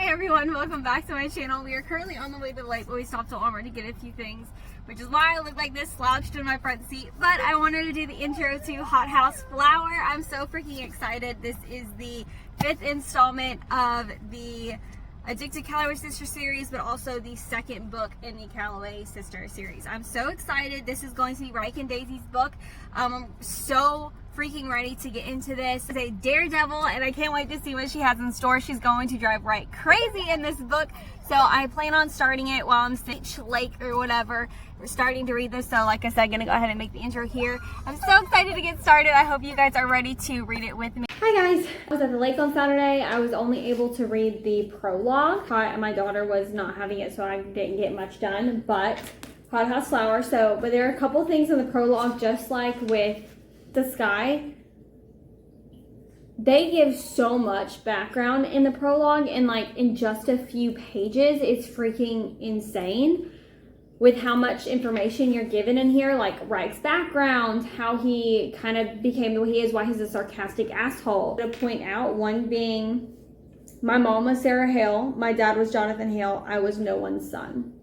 Hi everyone, welcome back to my channel. We are currently on the way to the lake, but we stopped at Walmart to get a few things, which is why I look like this slouched in my front seat. But I wanted to do the intro to Hothouse Flower. I'm so freaking excited. This is the 5th installment of the Addicted Calloway Sister series, but also the second book in the Calloway Sister series. I'm so excited. This is going to be Ryke and Daisy's book. I'm so freaking ready to get into this. It's a daredevil, and I can't wait to see what she has in store. She's going to drive Ryke crazy in this book, so I plan on starting it while I'm sitting at lake or whatever. We're starting to read this, so like I said, I'm gonna go ahead and make the intro here. I'm so excited to get started. I hope you guys are ready to read it with me. Hi guys, I was at the lake on Saturday. I was only able to read the prologue. My daughter was not having it, so I didn't get much done, but Hothouse Flower. But there are a couple things in the prologue, just like with the sky. They give so much background in the prologue, and like in just a few pages, it's freaking insane with how much information you're given in here, like Ryke's background, how he kind of became the way he is, why he's a sarcastic asshole. To point out, one being, my mom was Sarah Hale, my dad was Jonathan Hale, I was no one's son.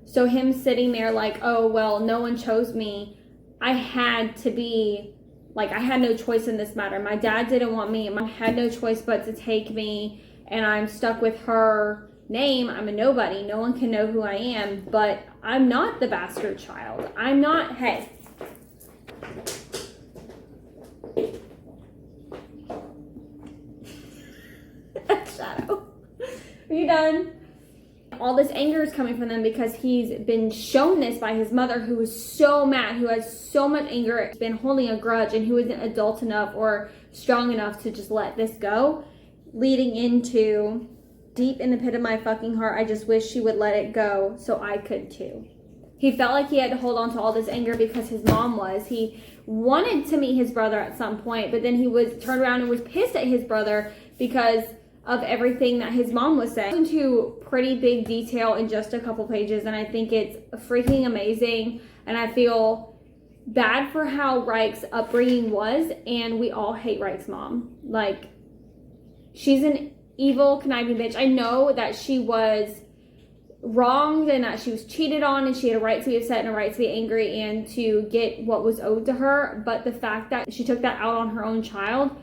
So him sitting there like, oh, well, no one chose me. I had to be, like, I had no choice in this matter. My dad didn't want me. I had no choice but to take me, and I'm stuck with her name. I'm a nobody. No one can know who I am, but I'm not the bastard child. I'm not, hey. Shadow. Are you done? All this anger is coming from them because he's been shown this by his mother, who is so mad, who has so much anger, has been holding a grudge, and who isn't adult enough or strong enough to just let this go, leading into, deep in the pit of my fucking heart, I just wish she would let it go so I could too. He felt like he had to hold on to all this anger because his mom was. He wanted to meet his brother at some point, but then he was turned around and was pissed at his brother because of everything that his mom was saying. Into pretty big detail in just a couple pages, and I think it's freaking amazing, and I feel bad for how Ryke's upbringing was, and we all hate Ryke's mom. Like, she's an evil, conniving bitch. I know that she was wronged and that she was cheated on, and she had a right to be upset and a right to be angry and to get what was owed to her, but the fact that she took that out on her own child,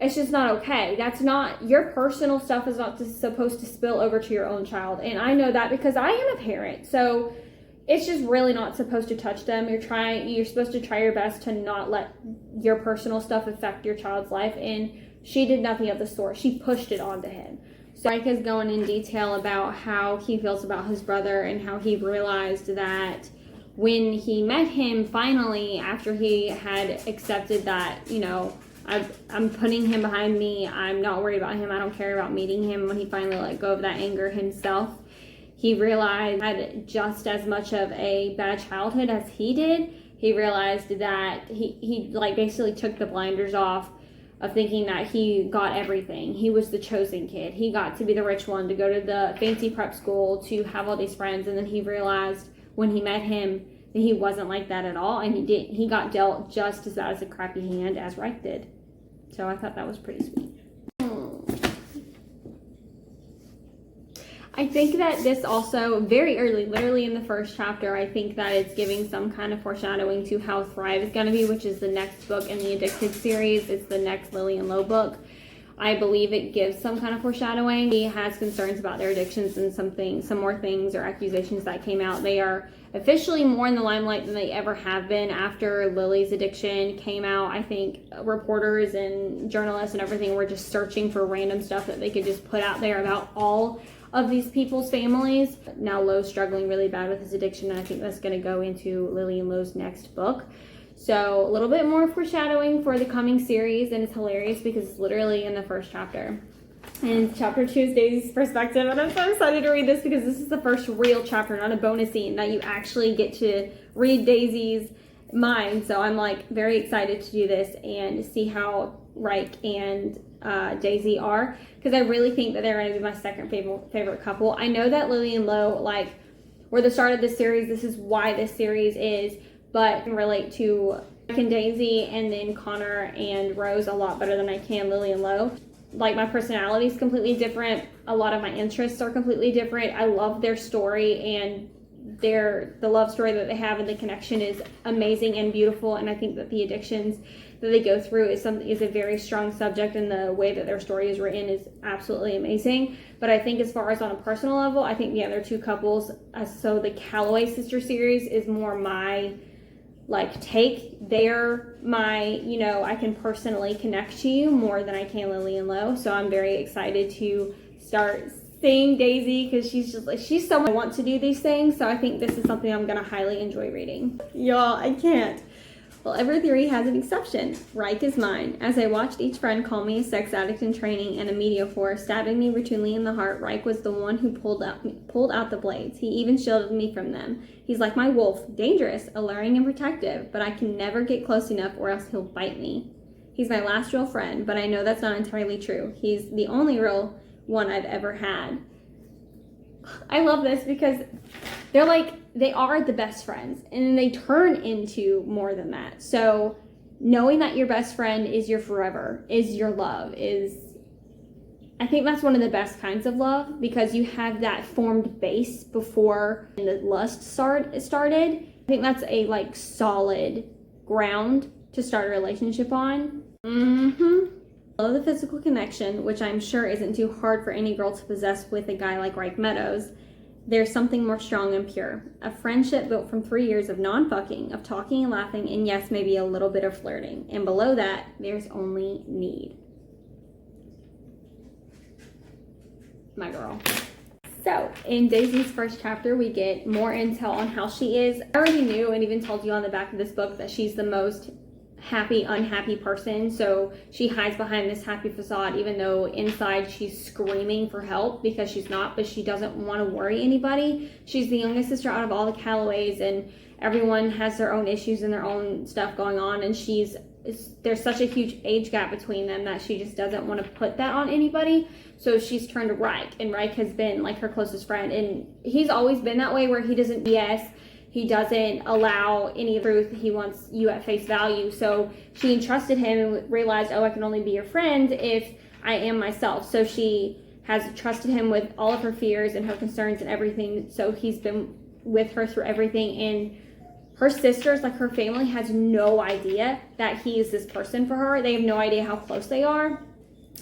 it's just not okay. That's not, your personal stuff is not supposed to spill over to your own child. And I know that because I am a parent. So it's just really not supposed to touch them. You're supposed to try your best to not let your personal stuff affect your child's life. And she did nothing of the sort. She pushed it onto him. So Ryke is going in detail about how he feels about his brother and how he realized that when he met him finally, after he had accepted that, you know, I'm putting him behind me, I'm not worried about him, I don't care about meeting him, when he finally let go of that anger himself, he realized he had just as much of a bad childhood as he did. He realized that he like basically took the blinders off of thinking that he got everything. He was the chosen kid. He got to be the rich one, to go to the fancy prep school, to have all these friends, and then he realized when he met him that he wasn't like that at all, and he got dealt just as bad as a crappy hand as Ryke did. So I thought that was pretty sweet. I think that this also, very early, literally in the first chapter, I think that it's giving some kind of foreshadowing to how Thrive is going to be, which is the next book in the Addicted series. It's the next Lily and Lo book. I believe it gives some kind of foreshadowing. He has concerns about their addictions and some more things or accusations that came out. They are officially more in the limelight than they ever have been after Lily's addiction came out. I think reporters and journalists and everything were just searching for random stuff that they could just put out there about all of these people's families. Now Lo's struggling really bad with his addiction, and I think that's going to go into Lily and Lo's next book. So a little bit more foreshadowing for the coming series, and it's hilarious because it's literally in the first chapter. And chapter 2 is Daisy's perspective, and I'm so excited to read this because this is the first real chapter, not a bonus scene, that you actually get to read Daisy's mind. So I'm like very excited to do this and see how Ryke and Daisy are, because I really think that they're going to be my second favorite couple. I know that Lily and Lo, like, were the start of this series. This is why this series is, but I can relate to Ryke and Daisy and then Connor and Rose a lot better than I can Lily and Lo. like my personality is completely different. A lot of my interests are completely different. I love their story, and the love story that they have and the connection is amazing and beautiful. And I think that the addictions that they go through is a very strong subject, and the way that their story is written is absolutely amazing. But I think as far as on a personal level, I think the other two couples, so the Calloway sister series is more my take. They're my, I can personally connect to you more than I can Lily and Lo. So I'm very excited to start seeing Daisy, because she's someone I want to do these things. So I think this is something I'm gonna highly enjoy reading. Y'all, I can't. Well, every theory has an exception. Reich is mine. As I watched each friend call me a sex addict in training and a media whore, stabbing me routinely in the heart, Reich was the one who pulled out the blades. He even shielded me from them. He's like my wolf, dangerous, alluring, and protective, but I can never get close enough or else he'll bite me. He's my last real friend, but I know that's not entirely true. He's the only real one I've ever had. I love this because they are the best friends, and then they turn into more than that. So knowing that your best friend is your forever, is your love, I think that's one of the best kinds of love, because you have that formed base before the lust started. I think that's a solid ground to start a relationship on. I love the physical connection, which I'm sure isn't too hard for any girl to possess with a guy like Reich Meadows. There's something more strong and pure. A friendship built from 3 years of non-fucking, of talking and laughing, and yes, maybe a little bit of flirting. And below that, there's only need. My girl. So, in Daisy's first chapter, we get more intel on how she is. I already knew and even told you on the back of this book that she's the most happy, unhappy person. So she hides behind this happy facade, even though inside she's screaming for help, because she's not, but she doesn't want to worry anybody. She's the youngest sister out of all the Calloways, and everyone has their own issues and their own stuff going on, and there's such a huge age gap between them that she just doesn't want to put that on anybody. So she's turned to Reich, and Reich has been her closest friend, and he's always been that way, where he doesn't BS. He doesn't allow any truth. He wants you at face value. So she entrusted him and realized, I can only be your friend if I am myself. So she has trusted him with all of her fears and her concerns and everything. So he's been with her through everything. And her sisters, her family, has no idea that he is this person for her. They have no idea how close they are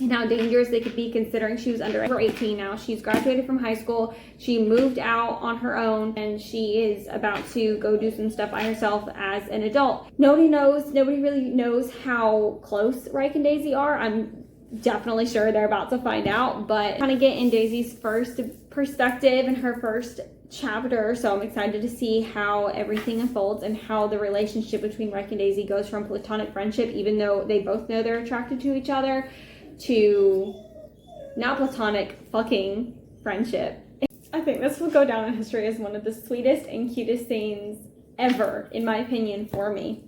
and how dangerous they could be, considering she was under 18 now. She's graduated from high school. She moved out on her own, and she is about to go do some stuff by herself as an adult. Nobody really knows how close Reich and Daisy are. I'm definitely sure they're about to find out, but kind of get in Daisy's first perspective and her first chapter. So I'm excited to see how everything unfolds and how the relationship between Reich and Daisy goes from platonic friendship, even though they both know they're attracted to each other, to now platonic fucking friendship. I think this will go down in history as one of the sweetest and cutest scenes ever, in my opinion, for me.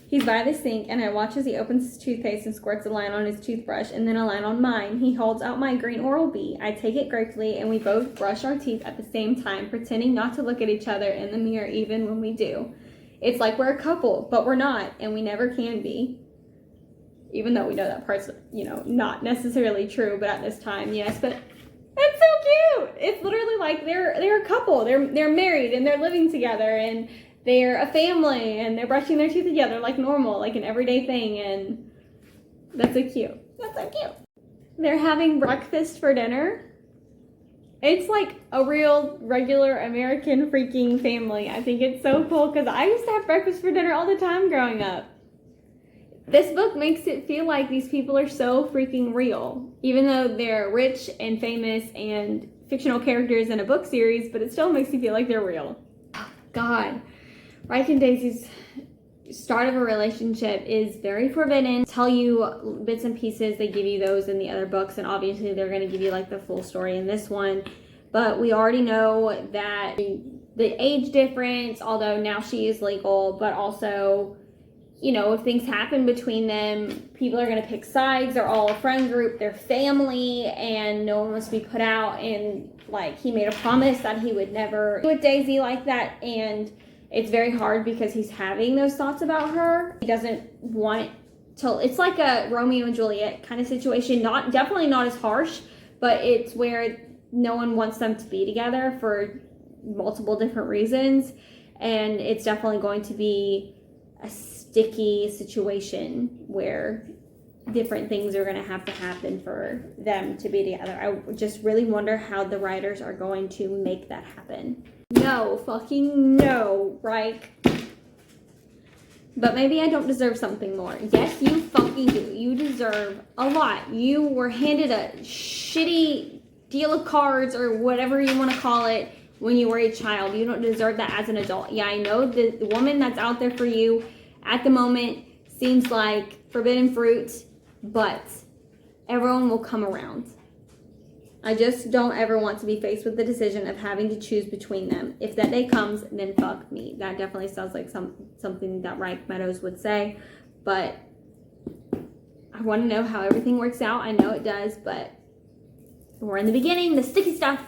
He's by the sink, and I watch as he opens his toothpaste and squirts a line on his toothbrush and then a line on mine. He holds out my green Oral-B. I take it gratefully, and we both brush our teeth at the same time, pretending not to look at each other in the mirror even when we do. It's like we're a couple, but we're not, and we never can be. Even though we know that part's, not necessarily true, but at this time, yes. But that's so cute. It's literally like they're a couple. They're married, and they're living together, and they're a family, and they're brushing their teeth together like normal, like an everyday thing, and that's so cute. That's so cute. They're having breakfast for dinner. It's like a real, regular American freaking family. I think it's so cool, because I used to have breakfast for dinner all the time growing up. This book makes it feel like these people are so freaking real, even though they're rich and famous and fictional characters in a book series, but it still makes you feel like they're real. God. Reich and Daisy's start of a relationship is very forbidden. Tell you bits and pieces. They give you those in the other books, and obviously they're going to give you the full story in this one. But we already know that the age difference, although now she is legal, but also, if things happen between them, people are going to pick sides. They're all a friend group, they're family, and no one wants to be put out. And he made a promise that he would never do with Daisy like that, and it's very hard because he's having those thoughts about her. He doesn't want it's like a Romeo and Juliet kind of situation. Definitely not as harsh, but it's where no one wants them to be together for multiple different reasons, and it's definitely going to be a sticky situation where different things are going to have to happen for them to be together. I just really wonder how the writers are going to make that happen. No, fucking no, right? But maybe I don't deserve something more. Yes, you fucking do. You deserve a lot. You were handed a shitty deal of cards or whatever you want to call it when you were a child. You don't deserve that as an adult. Yeah, I know the woman that's out there for you at the moment seems like forbidden fruit, but everyone will come around. I just don't ever want to be faced with the decision of having to choose between them. If that day comes, then fuck me. That definitely sounds like something that Reich Meadows would say, but I want to know how everything works out. I know it does, but we're in the beginning. The sticky stuff.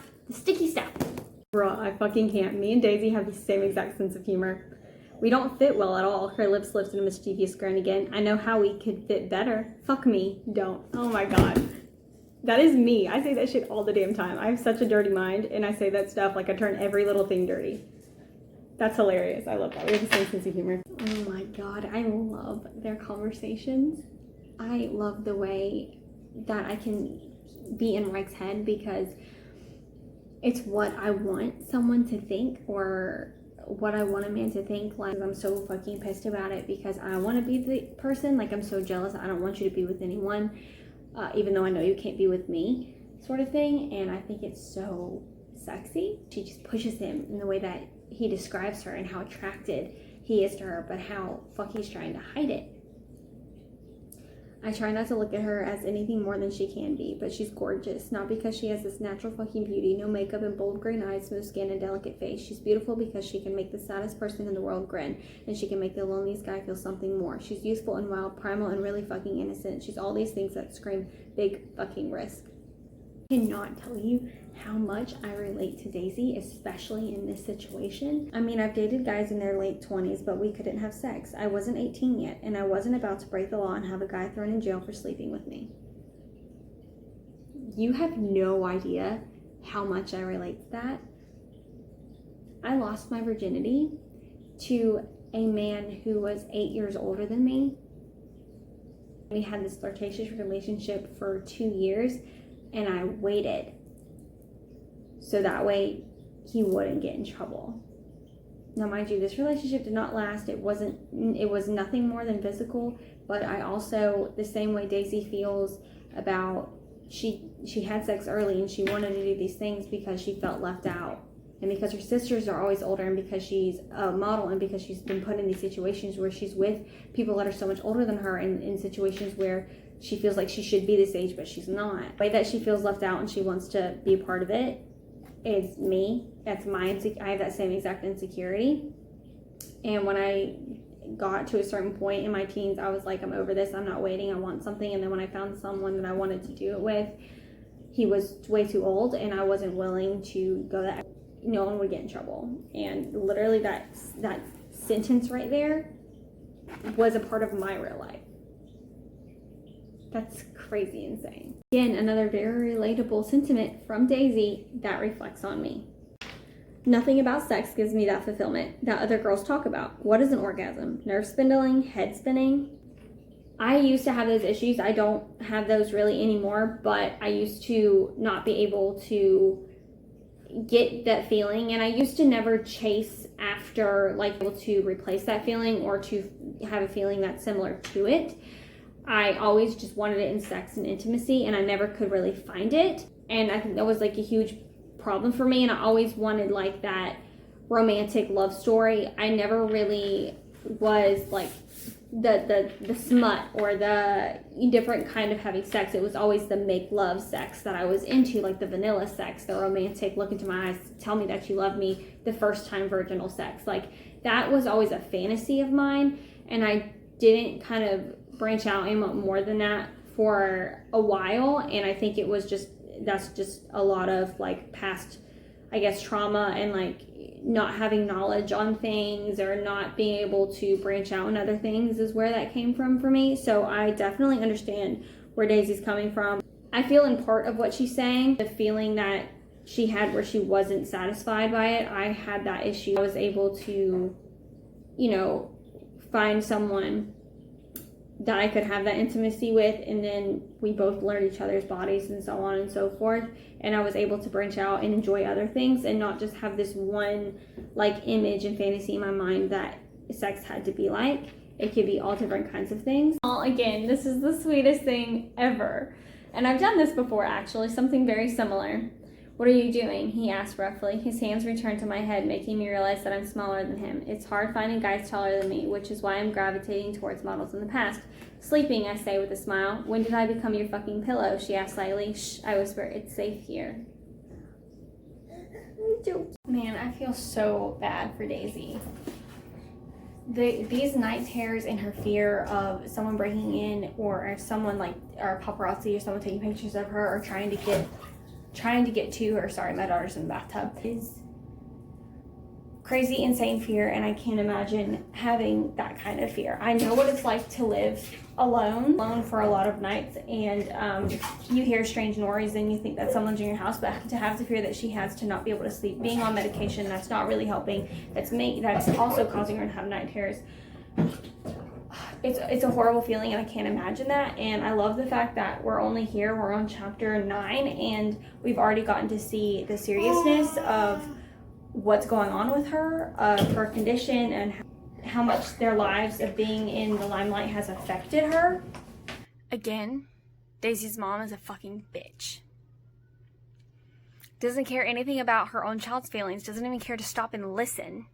Bruh, I fucking can't. Me and Daisy have the same exact sense of humor. We don't fit well at all. Her lips lifted in a mischievous grin again. I know how we could fit better. Fuck me. Don't. Oh my god. That is me. I say that shit all the damn time. I have such a dirty mind, and I say that stuff like I turn every little thing dirty. That's hilarious. I love that. We have the same sense of humor. Oh my god. I love their conversations. I love the way that I can be in Reich's head, because it's what I want someone to think, or what I want a man to think. Like, I'm so fucking pissed about it because I want to be the person. Like, I'm so jealous. I don't want you to be with anyone, even though I know you can't be with me, sort of thing. And I think it's so sexy. She just pushes him in the way that he describes her and how attracted he is to her, but how fuck he's trying to hide it. I try not to look at her as anything more than she can be, but she's gorgeous. Not because she has this natural fucking beauty, no makeup and bold green eyes, smooth skin and delicate face. She's beautiful because she can make the saddest person in the world grin, and she can make the loneliest guy feel something more. She's youthful and wild, primal and really fucking innocent. She's all these things that scream big fucking risk. I cannot tell you how much I relate to Daisy, especially in this situation. I mean, I've dated guys in their late 20s, but we couldn't have sex. I wasn't 18 yet, and I wasn't about to break the law and have a guy thrown in jail for sleeping with me. You have no idea how much I relate to that. I lost my virginity to a man who was 8 years older than me. We had this flirtatious relationship for 2 years, and I waited so that way he wouldn't get in trouble. Now, mind you, this relationship did not last. It was nothing more than physical, but I also, the same way Daisy feels about, she had sex early and she wanted to do these things because she felt left out, and because her sisters are always older, and because she's a model, and because she's been put in these situations where she's with people that are so much older than her, and in situations where she feels like she should be this age, but she's not. The way that she feels left out and she wants to be a part of it is me. That's I have that same exact insecurity. And when I got to a certain point in my teens, I was like, I'm over this. I'm not waiting. I want something. And then when I found someone that I wanted to do it with, he was way too old, and I wasn't willing to go that. No one would get in trouble. And literally that sentence right there was a part of my real life. That's crazy insane. Again, another very relatable sentiment from Daisy that reflects on me. Nothing about sex gives me that fulfillment that other girls talk about. What is an orgasm? Nerve spindling? Head spinning? I used to have those issues. I don't have those really anymore, but I used to not be able to get that feeling, and I used to never chase after, like, able to replace that feeling or to have a feeling that's similar to it. I always just wanted it in sex and intimacy, and I never could really find it. And I think that was like a huge problem for me. And I always wanted like that romantic love story. I never really was like the smut or the different kind of having sex. It was always the make love sex that I was into, like the vanilla sex, the romantic, look into my eyes, tell me that you love me, the first time virginal sex. Like, that was always a fantasy of mine, and I didn't kind of branch out and want more than that for a while. And I think that's just a lot of like past, I guess, trauma and like not having knowledge on things or not being able to branch out in other things is where that came from for me. So I definitely understand where Daisy's coming from. I feel in part of what she's saying, the feeling that she had where she wasn't satisfied by it. I had that issue. I was able to, you know, find someone that I could have that intimacy with, and then we both learned each other's bodies and so on and so forth, and I was able to branch out and enjoy other things and not just have this one like image and fantasy in my mind that sex had to be like. It could be all different kinds of things. Well, again, this is the sweetest thing ever, and I've done this before actually, something very similar. What are you doing? He asked roughly. His hands returned to my head, making me realize that I'm smaller than him. It's hard finding guys taller than me, which is why I'm gravitating towards models in the past. Sleeping, I say with a smile. When did I become your fucking pillow? She asked slightly. Shh, I whisper. It's safe here. Man, I feel so bad for Daisy. These night terrors and her fear of someone breaking in, or someone like, or paparazzi or someone taking pictures of her or trying to get to her. Sorry, my daughter's in the bathtub. Is crazy, insane fear, and I can't imagine having that kind of fear. I know what it's like to live alone for a lot of nights, and you hear strange noise and you think that someone's in your house, but to have the fear that she has to not be able to sleep, being on medication, that's not really helping. That's also causing her to have night terrors. It's a horrible feeling, and I can't imagine that. And I love the fact that we're on chapter 9, and we've already gotten to see the seriousness of what's going on with her, of her condition, and how much their lives of being in the limelight has affected her. Again, Daisy's mom is a fucking bitch. Doesn't care anything about her own child's feelings, doesn't even care to stop and listen.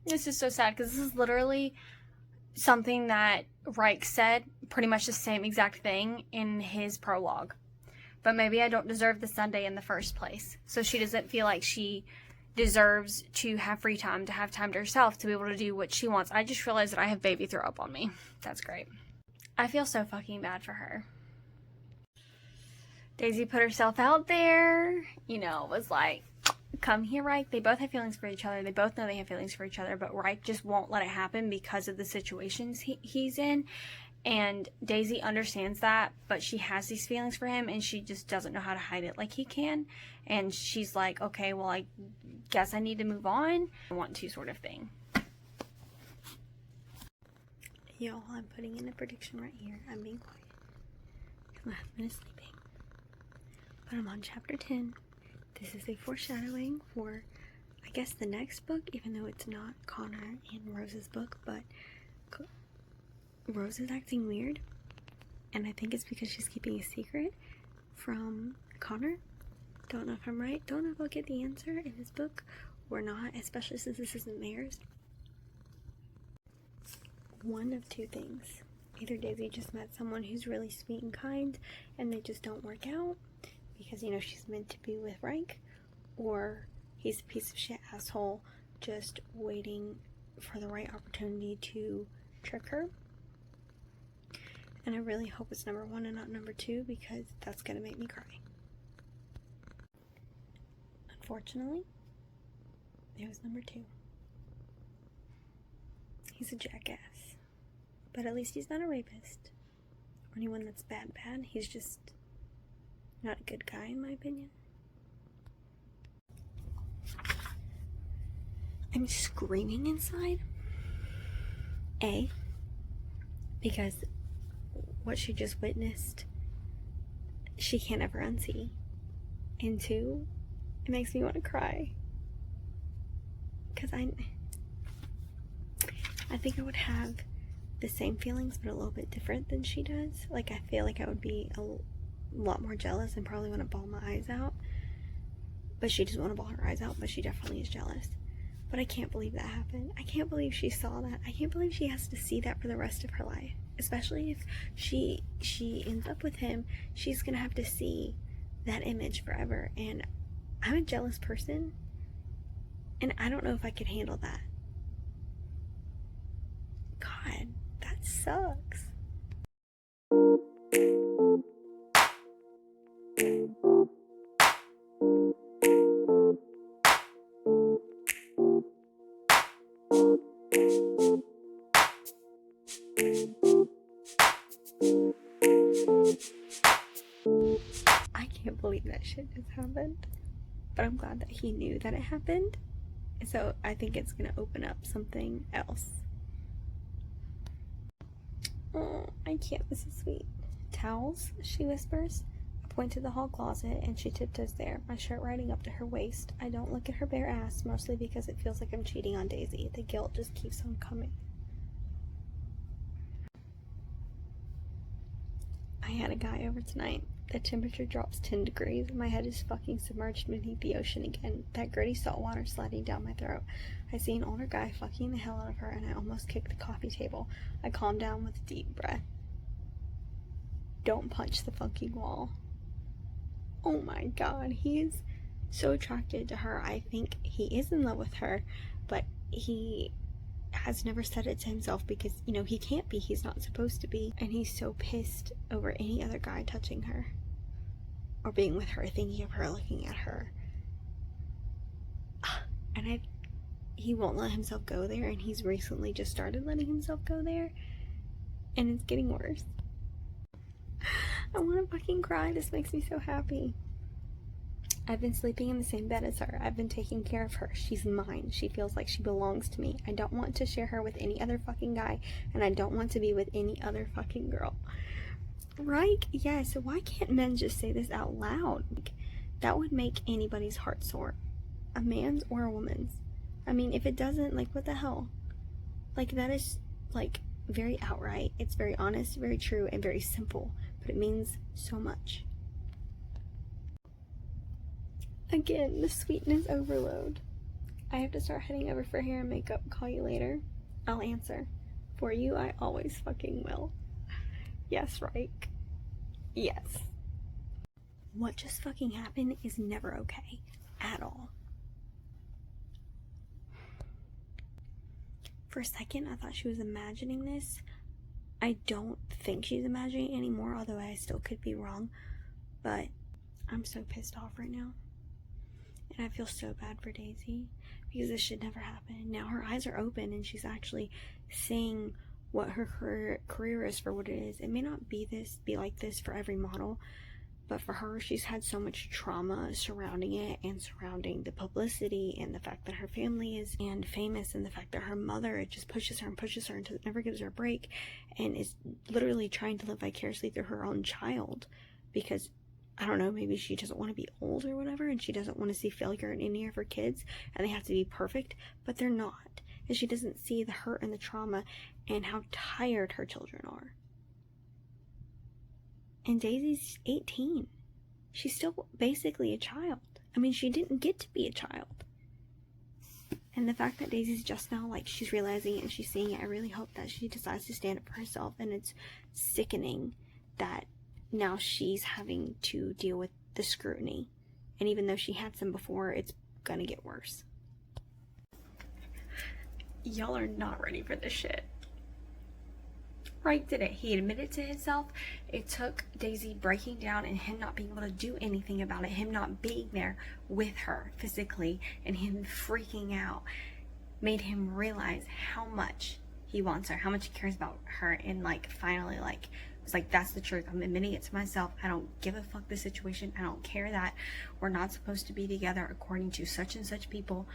This is so sad, because this is literally something that Reich said, pretty much the same exact thing in his prologue. But maybe I don't deserve the Sunday in the first place. So she doesn't feel like she deserves to have free time, to have time to herself, to be able to do what she wants. I just realized that I have baby throw up on me. That's great. I feel so fucking bad for her. Daisy put herself out there, was like, come here, Reich. They both have feelings for each other. They both know they have feelings for each other, but Reich just won't let it happen because of the situations he's in. And Daisy understands that, but she has these feelings for him, and she just doesn't know how to hide it like he can. And she's like, okay, well, I guess I need to move on. I want to, sort of thing. Y'all, I'm putting in a prediction right here. I'm being quiet because my husband is sleeping. But I'm on chapter 10. This is a foreshadowing for, I guess, the next book, even though it's not Connor and Rose's book, but Rose is acting weird, and I think it's because she's keeping a secret from Connor. Don't know if I'm right. Don't know if I'll get the answer in his book or not, especially since this isn't theirs. One of two things. Either Daisy just met someone who's really sweet and kind, and they just don't work out because, she's meant to be with Reich, or he's a piece of shit asshole just waiting for the right opportunity to trick her. And I really hope it's number 1 and not number 2, because that's gonna make me cry. Unfortunately, it was number 2. He's a jackass. But at least he's not a rapist. Or anyone that's bad. He's just not a good guy, in my opinion. I'm screaming inside. A, because what she just witnessed, she can't ever unsee. And 2, it makes me want to cry. Because I think I would have the same feelings, but a little bit different than she does. Like, I feel like I would be a lot more jealous and probably want to bawl my eyes out. But she doesn't want to bawl her eyes out, but she definitely is jealous. But I can't believe that happened. I can't believe she saw that. I can't believe she has to see that for the rest of her life. Especially if she ends up with him, she's gonna have to see that image forever. And I'm a jealous person, and I don't know if I could handle that. God, that sucks. shit just happened. But I'm glad that he knew that it happened. So I think it's gonna open up something else. Oh, I can't. This is sweet. Towels, she whispers. I point to the hall closet and she tiptoes there, my shirt riding up to her waist. I don't look at her bare ass, mostly because it feels like I'm cheating on Daisy. The guilt just keeps on coming. I had a guy over tonight. The temperature drops 10 degrees. My head is fucking submerged beneath the ocean again. That gritty salt water sliding down my throat. I see an older guy fucking the hell out of her and I almost kick the coffee table. I calm down with a deep breath. Don't punch the fucking wall. Oh my god, he is so attracted to her. I think he is in love with her, but he has never said it to himself because, you know, he can't be. He's not supposed to be. And he's so pissed over any other guy touching her or being with her, thinking of her, looking at her. And he won't let himself go there, and he's recently just started letting himself go there, and it's getting worse. I want to fucking cry. This makes me so happy. I've been sleeping in the same bed as her. I've been taking care of her. She's mine. She feels like she belongs to me. I don't want to share her with any other fucking guy, and I don't want to be with any other fucking girl. Right? Yes. Why can't men just say this out loud? That would make anybody's heart sore. A man's or a woman's. I mean, if it doesn't, like, what the hell? Like, that is, like, very outright. It's very honest, very true, and very simple. But it means so much. Again, the sweetness overload. I have to start heading over for hair and makeup. Call you later. I'll answer. For you, I always fucking will. Yes, Reich. Yes. What just fucking happened is never okay. At all. For a second, I thought she was imagining this. I don't think she's imagining it anymore, although I still could be wrong. But I'm so pissed off right now. And I feel so bad for Daisy because this should never happen. Now her eyes are open and she's actually seeing what her career is for what it is. It may not be like this for every model, but for her, she's had so much trauma surrounding it and surrounding the publicity and the fact that her family is and famous and the fact that her mother, it just pushes her until it never gives her a break and is literally trying to live vicariously through her own child because, I don't know, maybe she doesn't want to be old or whatever and she doesn't want to see failure in any of her kids and they have to be perfect, but they're not. And she doesn't see the hurt and the trauma and how tired her children are. And Daisy's 18. She's still basically a child. I mean, she didn't get to be a child. And the fact that Daisy's just now, like, she's realizing it and she's seeing it, I really hope that she decides to stand up for herself. And it's sickening that now she's having to deal with the scrutiny. And even though she had some before, it's gonna get worse. Y'all are not ready for this shit. Right, did it? He admitted to himself. It took Daisy breaking down and him not being able to do anything about it, him not being there with her physically, and him freaking out made him realize how much he wants her, how much he cares about her, and like finally like was like, that's the truth. I'm admitting it to myself. I don't give a fuck the situation. I don't care that we're not supposed to be together according to such and such people.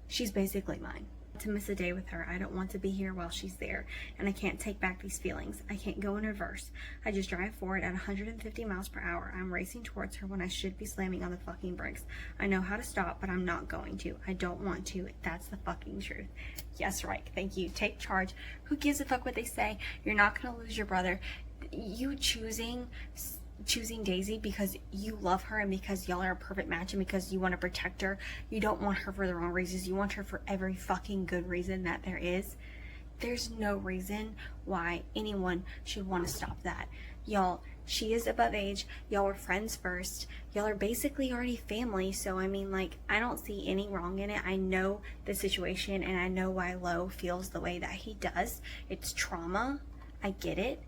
She's basically mine. To miss a day with her. I don't want to be here while she's there, and I can't take back these feelings. I can't go in reverse. I just drive forward at 150 miles per hour. I'm racing towards her when I should be slamming on the fucking brakes. I know how to stop, but I'm not going to. I don't want to. That's the fucking truth. Yes, right. Thank you. Take charge. Who gives a fuck what they say? You're not gonna lose your brother. You choosing Daisy because you love her and because y'all are a perfect match and because you want to protect her. You don't want her for the wrong reasons. You want her for every fucking good reason that there is. There's no reason why anyone should want to stop that. Y'all, she is above age. Y'all were friends first. Y'all are basically already family. So, I mean, like, I don't see any wrong in it. I know the situation and I know why Lo feels the way that he does. It's trauma. I get it.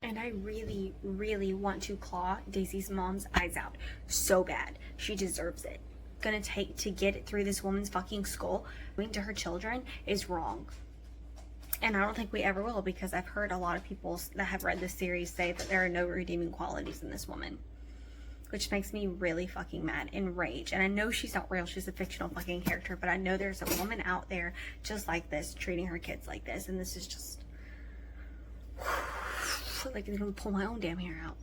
And I really, really want to claw Daisy's mom's eyes out so bad. She deserves it. Gonna take to get it through this woman's fucking skull doing to her children is wrong. And I don't think we ever will, because I've heard a lot of people that have read this series say that there are no redeeming qualities in this woman. which makes me really fucking mad and rage. And I know she's not real, she's a fictional fucking character, but I know there's a woman out there just like this, treating her kids like this, and this is just like it's gonna pull my own damn hair out.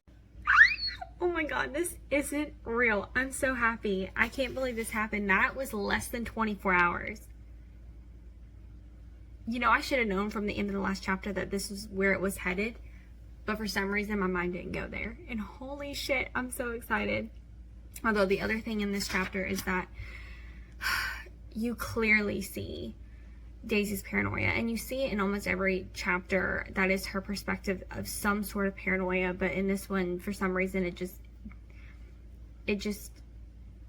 Oh my god, this isn't real. I'm so happy. I can't believe this happened. That was less than 24 hours. You know, I should have known from the end of the last chapter that this was where it was headed, but for some reason my mind didn't go there. And holy shit, I'm so excited. Although the other thing in this chapter is that you clearly see Daisy's paranoia, and you see it in almost every chapter. That is her perspective of some sort of paranoia, but in this one, for some reason, it just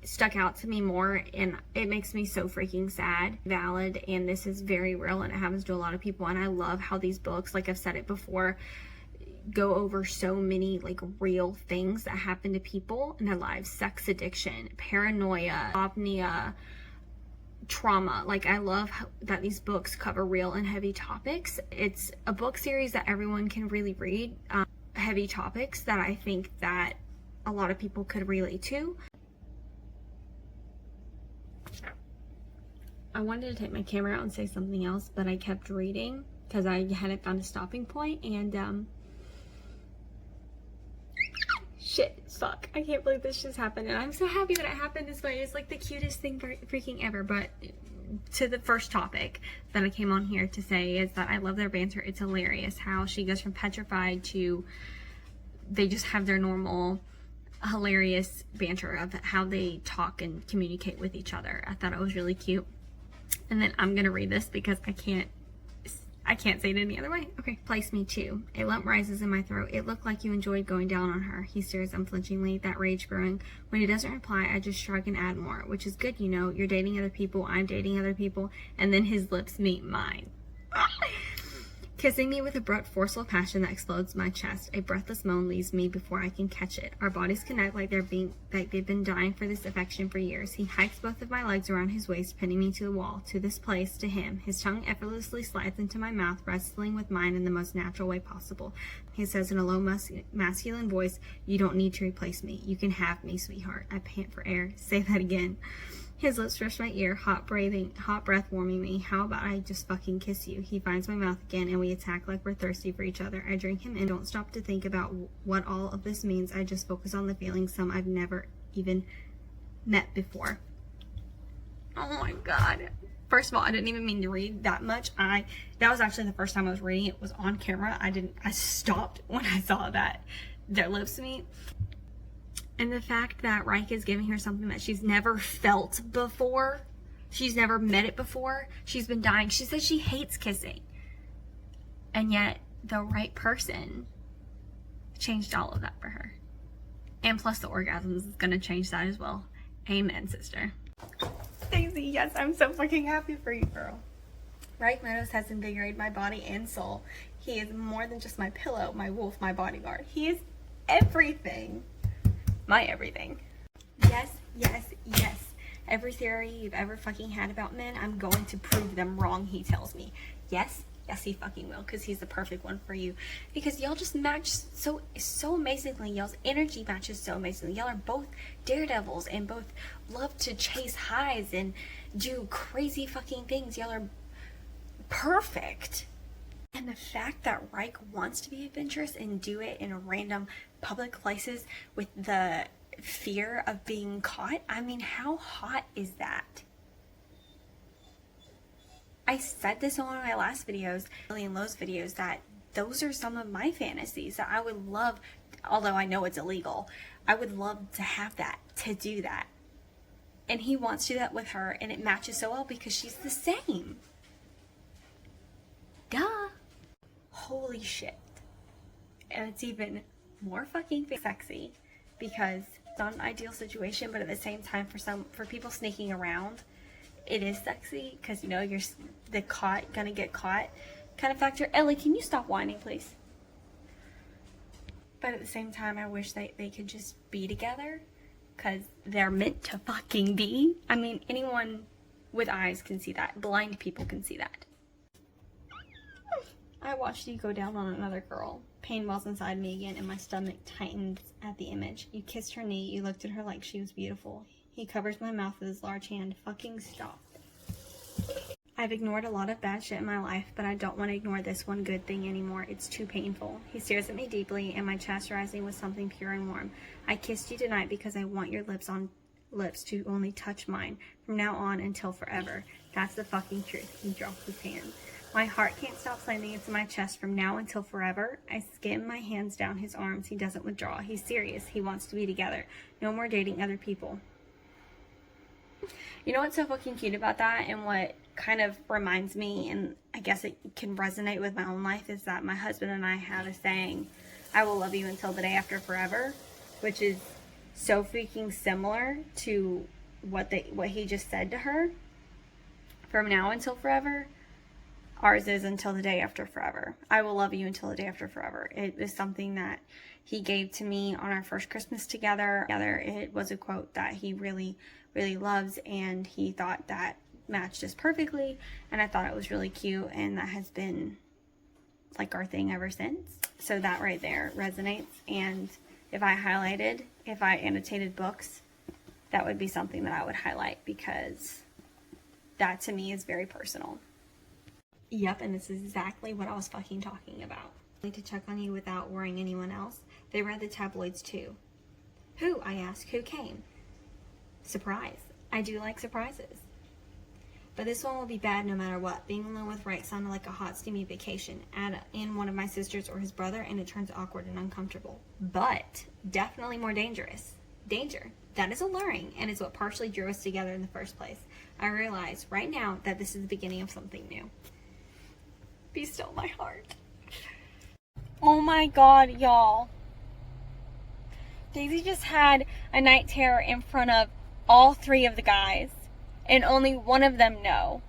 stuck out to me more, and it makes me so freaking sad. Valid, and this is very real, and it happens to a lot of people. And I love how these books, like I've said it before, go over so many like real things that happen to people in their lives: sex addiction, paranoia, apnea, trauma. Like, I love that these books cover real and heavy topics. It's a book series that everyone can really read. Heavy topics that I think that a lot of people could relate to. I wanted to take my camera out and say something else, but I kept reading because I hadn't found a stopping point, and shit, fuck, I can't believe this just happened, and I'm so happy that it happened this way. It's like the cutest thing freaking ever. But to the first topic that I came on here to say is that I love their banter. It's hilarious how she goes from petrified to they just have their normal hilarious banter of how they talk and communicate with each other. I thought it was really cute. And then I'm gonna read this because I can't say it any other way. Okay. Place me too. A lump rises in my throat. It looked like you enjoyed going down on her. He stares unflinchingly, that rage growing. When he doesn't reply, I just shrug and add more, which is good, you know. You're dating other people, I'm dating other people, and then his lips meet mine. Kissing me with abrupt, forceful passion that explodes my chest. A breathless moan leaves me before I can catch it. Our bodies connect like they've been dying for this affection for years. He hikes both of my legs around his waist, pinning me to the wall, to this place, to him. His tongue effortlessly slides into my mouth, wrestling with mine in the most natural way possible. He says in a low, masculine voice, "You don't need to replace me. You can have me, sweetheart." I pant for air. Say that again. His lips brush my ear, hot breath warming me. How about I just fucking kiss you? He finds my mouth again, and we attack like we're thirsty for each other. I drink him in, don't stop to think about what all of this means. I just focus on the feelings, some I've never even met before. Oh my god. First of all, I didn't even mean to read that much. That was actually the first time I was reading. It was on camera. I stopped when I saw that their lips meet. And the fact that Reich is giving her something that she's never felt before. She's never met it before. She's been dying. She says she hates kissing. And yet, the right person changed all of that for her. And plus the orgasms is going to change that as well. Amen, sister. Daisy, yes, I'm so fucking happy for you, girl. Reich Meadows has invigorated my body and soul. He is more than just my pillow, my wolf, my bodyguard. He is everything. My everything. Yes, yes, yes. Every theory you've ever fucking had about men, I'm going to prove them wrong, he tells me. Yes, yes, he fucking will, because he's the perfect one for you. Because y'all just match so amazingly. Y'all's energy matches so amazingly. Y'all are both daredevils and both love to chase highs and do crazy fucking things. Y'all are perfect. And the fact that Reich wants to be adventurous and do it in random public places with the fear of being caught, I mean, how hot is that? I said this in one of my last videos, Lily and Lowe's videos, that those are some of my fantasies that I would love, although I know it's illegal, I would love to have that, to do that. And he wants to do that with her, and it matches so well because she's the same. Duh. Holy shit. And it's even more fucking sexy because it's not an ideal situation, but at the same time for people sneaking around, it is sexy because, you know, you're gonna get caught kind of factor. Ellie, can you stop whining, please? But at the same time, I wish they could just be together because they're meant to fucking be. I mean, anyone with eyes can see that. Blind people can see that. I watched you go down on another girl, Pain wells inside me again, and my stomach tightens at the image. You kissed her knee. You looked at her like she was beautiful. He covers my mouth with his large hand. Fucking stop. I've ignored a lot of bad shit in my life, but I don't want to ignore this one good thing anymore. It's too painful. He stares at me deeply, and my chest rising with something pure and warm. I kissed you tonight because I want your lips to only touch mine from now on until forever. That's the fucking truth. He drops his hand. My heart can't stop slamming into my chest from now until forever. I skim my hands down his arms. He doesn't withdraw. He's serious. He wants to be together. No more dating other people. You know what's so fucking cute about that, and what kind of reminds me, and I guess it can resonate with my own life, is that my husband and I have a saying, I will love you until the day after forever, which is so freaking similar to what he just said to her. From now until forever. Ours is until the day after forever. I will love you until the day after forever. It is something that he gave to me on our first Christmas together. It was a quote that he really, really loves, and he thought that matched us perfectly, and I thought it was really cute, and that has been like our thing ever since. So that right there resonates, and if I annotated books, that would be something that I would highlight, because that to me is very personal. Yep, and this is exactly what I was fucking talking about. I need to check on you without worrying anyone else. They read the tabloids too. Who? I asked. Who came? Surprise. I do like surprises. But this one will be bad no matter what. Being alone with Rex sounded like a hot, steamy vacation. Add in one of my sisters or his brother, and it turns awkward and uncomfortable. But definitely more dangerous. Danger. That is alluring, and is what partially drew us together in the first place. I realize right now that this is the beginning of something new. Be still, my heart. Oh my god, y'all. Daisy just had a night terror in front of all three of the guys, and only one of them know.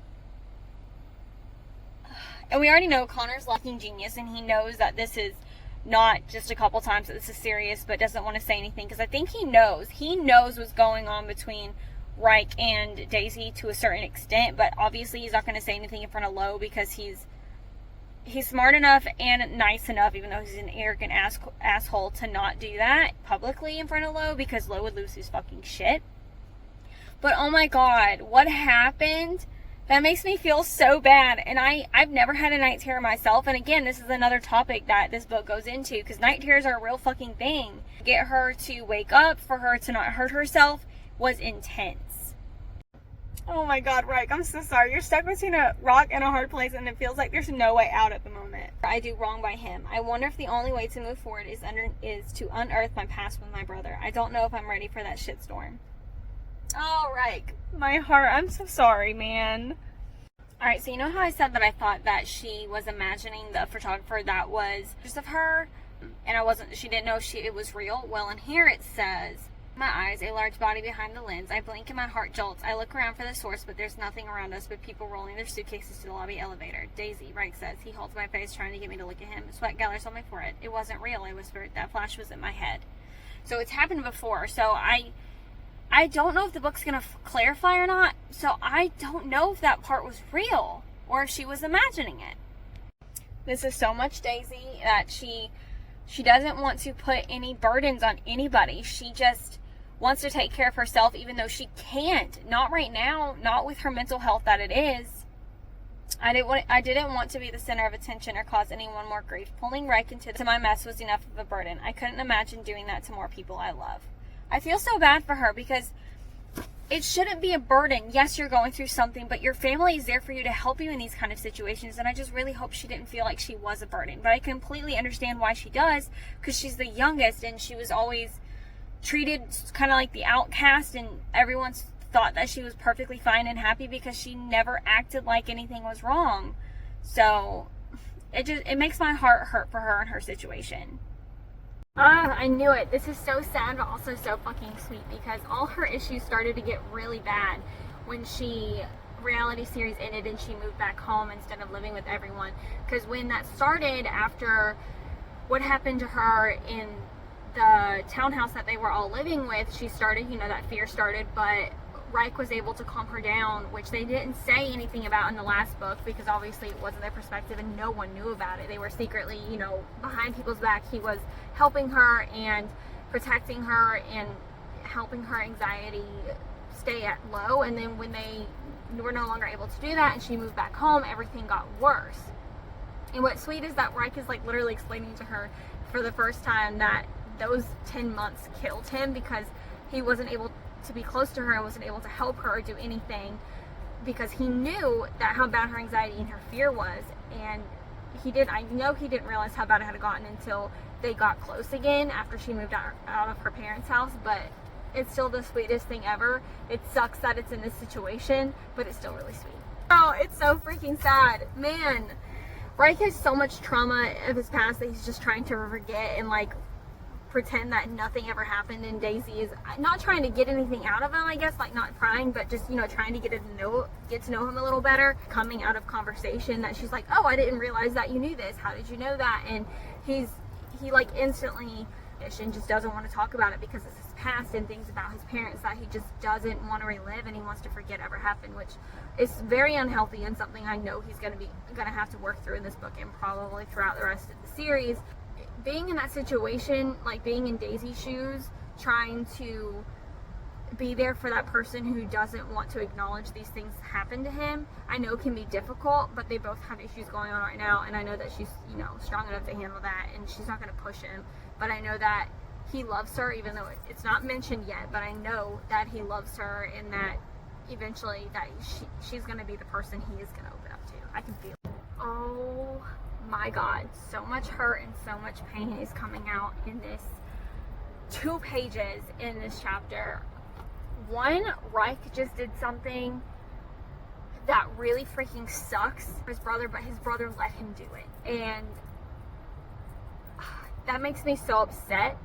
And we already know Connor's fucking genius, and he knows that this is not just a couple times that this is serious, but doesn't want to say anything, because I think he knows what's going on between Reich and Daisy to a certain extent, but obviously he's not going to say anything in front of Lo, because he's smart enough and nice enough, even though he's an arrogant asshole, to not do that publicly in front of Lo, because Lo would lose his fucking shit. But oh my god, what happened? That makes me feel so bad. And I've never had a night terror myself. And again, this is another topic that this book goes into, because night terrors are a real fucking thing. Get her to wake up, for her to not hurt herself, was intense. Oh my god, Reich, I'm so sorry. You're stuck between a rock and a hard place, and it feels like there's no way out at the moment. I do wrong by him. I wonder if the only way to move forward is to unearth my past with my brother. I don't know if I'm ready for that shitstorm. Oh, Reich, my heart. I'm so sorry, man. Alright, so you know how I said that I thought that she was imagining the photographer that was just of her, and she didn't know it was real? Well, in here it says, my eyes, a large body behind the lens. I blink and my heart jolts. I look around for the source, but there's nothing around us but people rolling their suitcases to the lobby elevator. Daisy, Reich says. He holds my face, trying to get me to look at him. Sweat gathers on my forehead. It wasn't real, I whispered. That flash was in my head. So it's happened before. So I don't know if the book's going to clarify or not. So I don't know if that part was real or if she was imagining it. This is so much Daisy that she doesn't want to put any burdens on anybody. She just wants to take care of herself, even though she can't. Not right now, not with her mental health that it is. I didn't want to be the center of attention or cause anyone more grief. Pulling Reich into my mess was enough of a burden. I couldn't imagine doing that to more people I love. I feel so bad for her, because it shouldn't be a burden. Yes, you're going through something, but your family is there for you to help you in these kind of situations, and I just really hope she didn't feel like she was a burden. But I completely understand why she does, because she's the youngest, and she was always treated kind of like the outcast, and everyone's thought that she was perfectly fine and happy because she never acted like anything was wrong. So it makes my heart hurt for her and her situation. I knew it. This is so sad, but also so fucking sweet, because all her issues started to get really bad when reality series ended and she moved back home instead of living with everyone. Because when that started, after what happened to her in the townhouse that they were all living with, she started, that fear started. But Reich was able to calm her down, which they didn't say anything about in the last book because obviously it wasn't their perspective and no one knew about it. They were secretly, you know, behind people's back. He was helping her and protecting her and helping her anxiety stay at low. And then when they were no longer able to do that and she moved back home, everything got worse. And what's sweet is that Reich is like literally explaining to her for the first time that those 10 months killed him because he wasn't able to be close to her and wasn't able to help her or do anything because he knew that how bad her anxiety and her fear was. And I know he didn't realize how bad it had gotten until they got close again after she moved out of her parents' house, but it's still the sweetest thing ever. It sucks that it's in this situation, but it's still really sweet. Oh, it's so freaking sad. Man, Reich has so much trauma of his past that he's just trying to forget and like pretend that nothing ever happened, and Daisy is not trying to get anything out of him, I guess, like not prying, but just, you know, trying to get to know him a little better, coming out of conversation that she's like, oh, I didn't realize that you knew this, how did you know that? And he like instantly and just doesn't want to talk about it because it's his past and things about his parents that he just doesn't want to relive and he wants to forget ever happened, which is very unhealthy and something I know he's gonna have to work through in this book and probably throughout the rest of the series. Being in that situation, like being in Daisy's shoes, trying to be there for that person who doesn't want to acknowledge these things happen to him, I know can be difficult, but they both have issues going on right now, and I know that she's, you know, strong enough to handle that, and she's not going to push him, but I know that he loves her, even though it's not mentioned yet, but I know that he loves her, and that eventually that she's going to be the person he is going to open up to. I can feel it. Oh my God, so much hurt and so much pain is coming out in this 2 pages in this chapter. One, Reich just did something that really freaking sucks for his brother, but his brother let him do it. And that makes me so upset.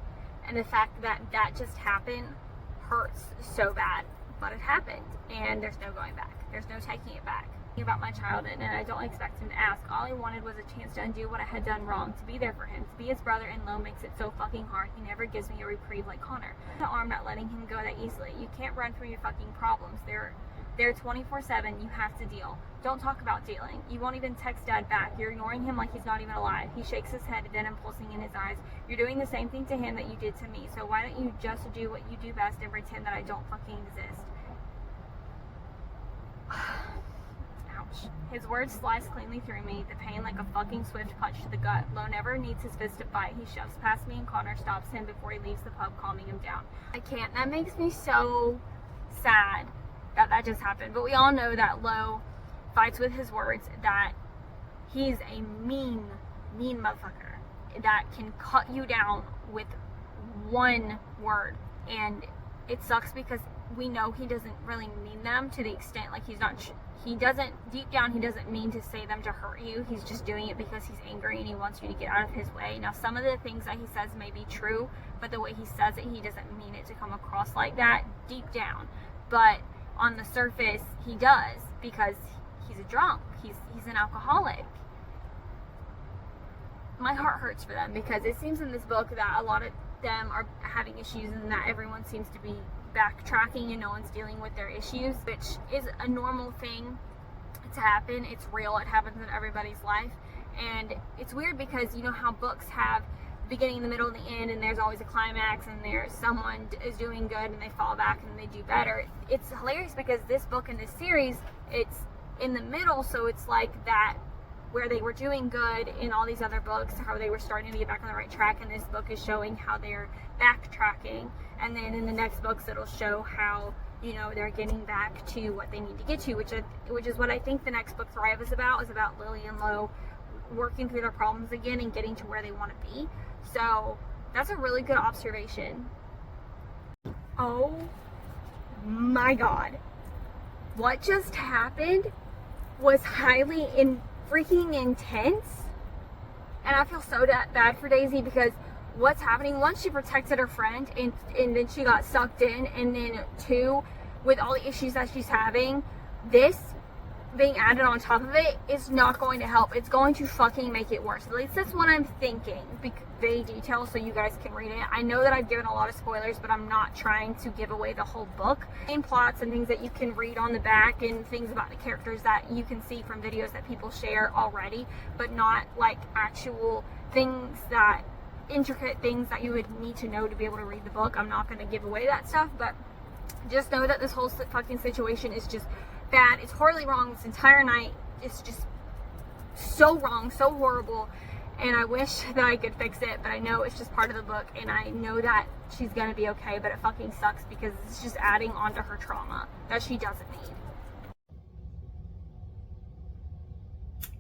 And the fact that that just happened hurts so bad. But it happened, and there's no going back. There's no taking it back. About my child, and I don't expect him to ask. All I wanted was a chance to undo what I had done wrong, to be there for him, to be his brother, and Lo makes it so fucking hard. He never gives me a reprieve like Connor. The arm not letting him go that easily. You can't run from your fucking problems. They're 24/7. You have to deal. Don't talk about dealing. You won't even text Dad back. You're ignoring him like he's not even alive. He shakes his head, venom pulsing in his eyes. You're doing the same thing to him that you did to me. So why don't you just do what you do best and pretend that I don't fucking exist? His words slice cleanly through me, the pain like a fucking swift punch to the gut. Lo never needs his fist to fight. He shoves past me and Connor stops him before he leaves the pub, calming him down. I can't. That makes me so sad that just happened. But we all know that Lo fights with his words, that he's a mean motherfucker that can cut you down with one word. And it sucks because we know he doesn't really mean them to the extent, like deep down he doesn't mean to say them to hurt you. He's just doing it because he's angry and he wants you to get out of his way. Now some of the things that he says may be true, but the way he says it, he doesn't mean it to come across like that deep down. But on the surface he does, because he's a drunk, he's an alcoholic. My heart hurts for them because it seems in this book that a lot of them are having issues and that everyone seems to be backtracking and no one's dealing with their issues, which is a normal thing to happen. It's real. It happens in everybody's life. And it's weird because you know how books have the beginning, the middle, and the end, and there's always a climax, and there's someone is doing good and they fall back and they do better. It's hilarious because this book in this series, it's in the middle, so it's like that where they were doing good in all these other books, how they were starting to get back on the right track, and this book is showing how they're backtracking, and then in the next books it'll show how, you know, they're getting back to what they need to get to, which is what I think the next book, Thrive, is about Lily and Lo working through their problems again and getting to where they want to be. So that's a really good observation. Oh my God, what just happened was highly freaking intense, and I feel so bad for Daisy because what's happening, once she protected her friend and then she got sucked in, and then 2, with all the issues that she's having, this being added on top of it is not going to help. It's going to fucking make it worse. At least that's what I'm thinking. They detail so you guys can read it. I know that I've given a lot of spoilers, but I'm not trying to give away the whole book. Main plots and things that you can read on the back and things about the characters that you can see from videos that people share already, but not like actual things that, intricate things that you would need to know to be able to read the book. I'm not going to give away that stuff, but just know that this whole fucking situation is just bad. It's horribly wrong. This entire night is just so wrong, so horrible, and I wish that I could fix it, but I know it's just part of the book, and I know that she's gonna be okay, but it fucking sucks because it's just adding on to her trauma that she doesn't need.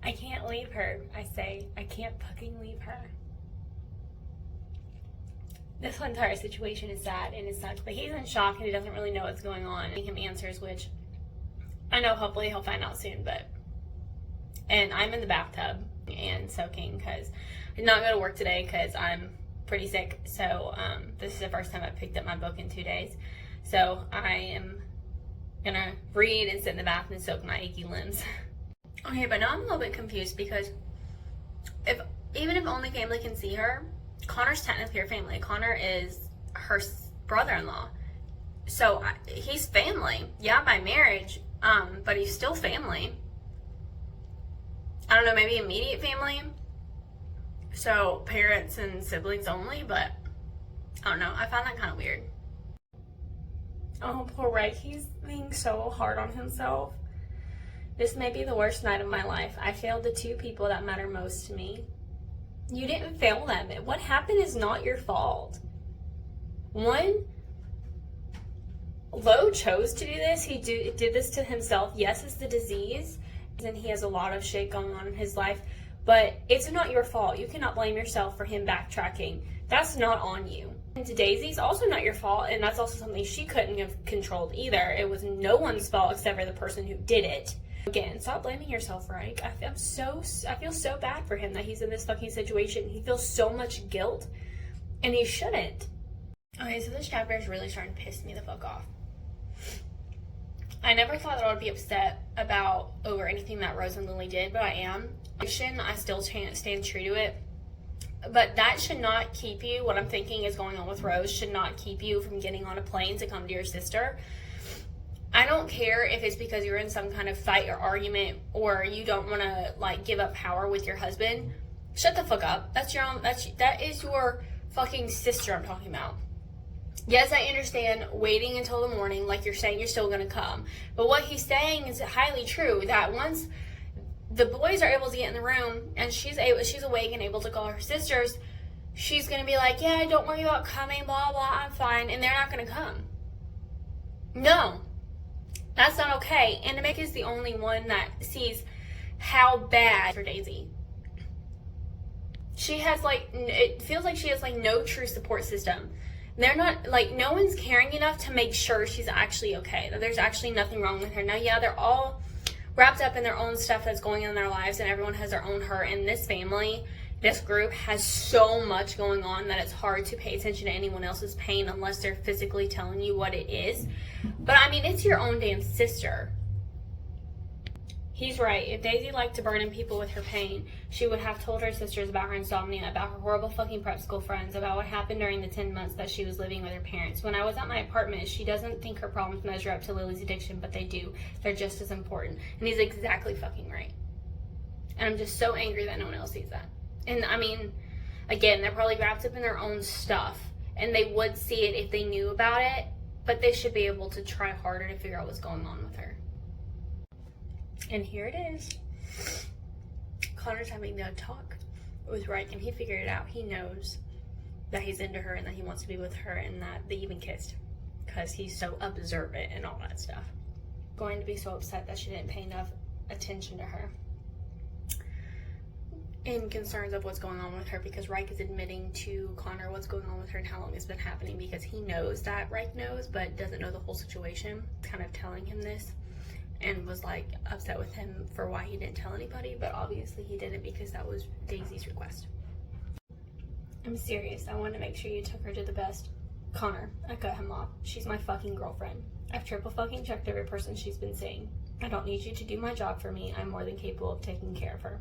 I can't leave her, I say. I can't fucking leave her. This whole entire situation is sad and it sucks, but he's in shock and he doesn't really know what's going on. Giving him answers, which I know hopefully he'll find out soon, and I'm in the bathtub and soaking because I did not go to work today because I'm pretty sick. So this is the first time I've picked up my book in 2 days. So I am gonna read and sit in the bath and soak my achy limbs. Okay, but now I'm a little bit confused because even if only family can see her, Connor's technically her family. Connor is her brother-in-law. So he's family. Yeah, by marriage, but he's still family. I don't know, maybe immediate family. So parents and siblings only, but I don't know. I find that kind of weird. Oh, poor Ray. He's being so hard on himself. This may be the worst night of my life. I failed the two people that matter most to me. You didn't fail them. What happened is not your fault. One, Lo chose to do this. He did this to himself. Yes, it's the disease, and he has a lot of shit going on in his life, but it's not your fault. You cannot blame yourself for him backtracking. That's not on you. And to Daisy's also not your fault, and that's also something she couldn't have controlled either. It was no one's fault except for the person who did it. Again, stop blaming yourself, right? I feel so bad for him that he's in this fucking situation. He feels so much guilt, and he shouldn't. Okay, so this chapter is really starting to piss me the fuck off. I never thought that I would be upset over anything that Rose and Lily did, but I am. I still stand true to it. But that should not keep you, what I'm thinking is going on with Rose, should not keep you from getting on a plane to come to your sister. I don't care if it's because you're in some kind of fight or argument or you don't want to like give up power with your husband. Shut the fuck up. That is your fucking sister I'm talking about. Yes, I understand waiting until the morning, like you're saying you're still going to come. But what he's saying is highly true, that once the boys are able to get in the room and she's awake and able to call her sisters, she's going to be like, yeah, don't worry about coming, blah, blah, I'm fine. And they're not going to come. No. That's not okay. And Nick is the only one that sees how bad for Daisy. She has it feels like she has no true support system. They're not, no one's caring enough to make sure she's actually okay, that there's actually nothing wrong with her. Now, yeah, they're all wrapped up in their own stuff that's going on in their lives, and everyone has their own hurt. And this family, this group has so much going on that it's hard to pay attention to anyone else's pain unless they're physically telling you what it is. But I mean, it's your own damn sister. He's right. If Daisy liked to burden people with her pain, she would have told her sisters about her insomnia, about her horrible fucking prep school friends, about what happened during the 10 months that she was living with her parents. When I was at my apartment, she doesn't think her problems measure up to Lily's addiction, but they do. They're just as important. And he's exactly fucking right. And I'm just so angry that no one else sees that. And I mean, again, they're probably wrapped up in their own stuff, and they would see it if they knew about it, but they should be able to try harder to figure out what's going on with her. And here it is. Connor's having the talk with Reich, and he figured it out. He knows that he's into her and that he wants to be with her, and that they even kissed because he's so observant and all that stuff. Going to be so upset that she didn't pay enough attention to her. And concerns of what's going on with her, because Reich is admitting to Connor what's going on with her and how long it's been happening, because he knows that Reich knows but doesn't know the whole situation. Kind of telling him this, and was upset with him for why he didn't tell anybody, but obviously he didn't because that was Daisy's request. I'm serious. I wanted to make sure you took her to the best Connor, I cut him off. She's my fucking girlfriend. I've triple fucking checked every person she's been seeing. I don't need you to do my job for me. I'm more than capable of taking care of her.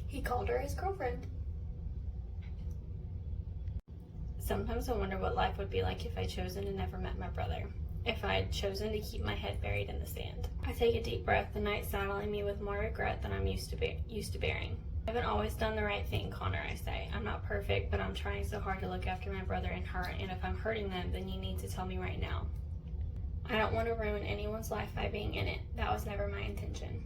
He called her his girlfriend. Sometimes I wonder what life would be like if I'd chosen to never met my brother. If I had chosen to keep my head buried in the sand. I take a deep breath, the night saddling me with more regret than I'm used to bearing. I haven't always done the right thing, Connor, I say. I'm not perfect, but I'm trying so hard to look after my brother and her, and if I'm hurting them, then you need to tell me right now. I don't want to ruin anyone's life by being in it. That was never my intention.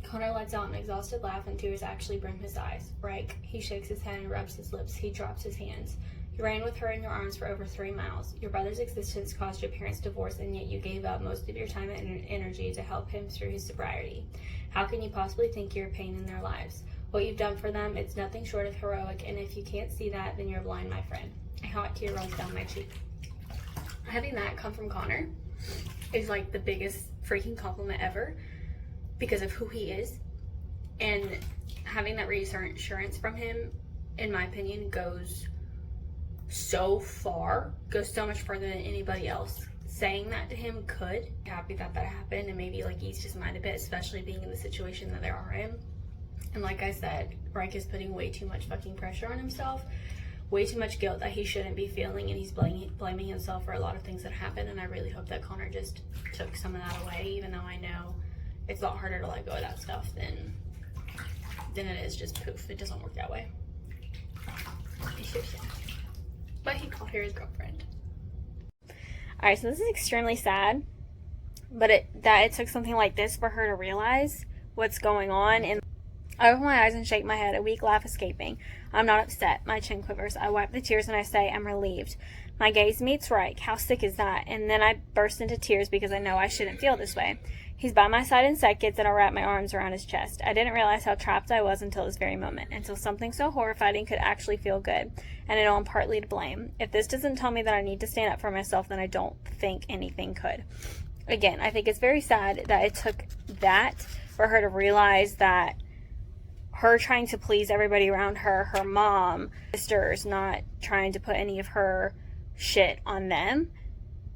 Connor lets out an exhausted laugh and tears actually brim his eyes. Reich, he shakes his head and rubs his lips. He drops his hands. You ran with her in your arms for over 3 miles. Your brother's existence caused your parents' divorce, and yet you gave up most of your time and energy to help him through his sobriety. How can you possibly think you're a pain in their lives? What you've done for them, it's nothing short of heroic, and if you can't see that, then you're blind, my friend. A hot tear rolls down my cheek. Having that come from Connor is like the biggest freaking compliment ever because of who he is. And having that reassurance from him, in my opinion, goes so far, goes so much further than anybody else. Saying that to him could. Happy that that happened and maybe like ease his mind a bit, especially being in the situation that they are in. And like I said, Reich is putting way too much fucking pressure on himself, way too much guilt that he shouldn't be feeling, and he's blaming himself for a lot of things that happened. And I really hope that Connor just took some of that away, even though I know it's a lot harder to let go of that stuff than it is just poof. It doesn't work that way. It's so sad. But he called her his girlfriend. Alright, so this is extremely sad, but it took something like this for her to realize what's going on. And I open my eyes and shake my head, a weak laugh escaping. I'm not upset. My chin quivers. I wipe the tears and I say, I'm relieved. My gaze meets Reich. How sick is that? And then I burst into tears because I know I shouldn't feel this way. He's by my side in seconds and I wrap my arms around his chest. I didn't realize how trapped I was until this very moment, until something so horrifying could actually feel good. And I know I'm partly to blame. If this doesn't tell me that I need to stand up for myself, then I don't think anything could. Again, I think it's very sad that it took that for her to realize that her trying to please everybody around her, her mom, sisters, not trying to put any of her shit on them.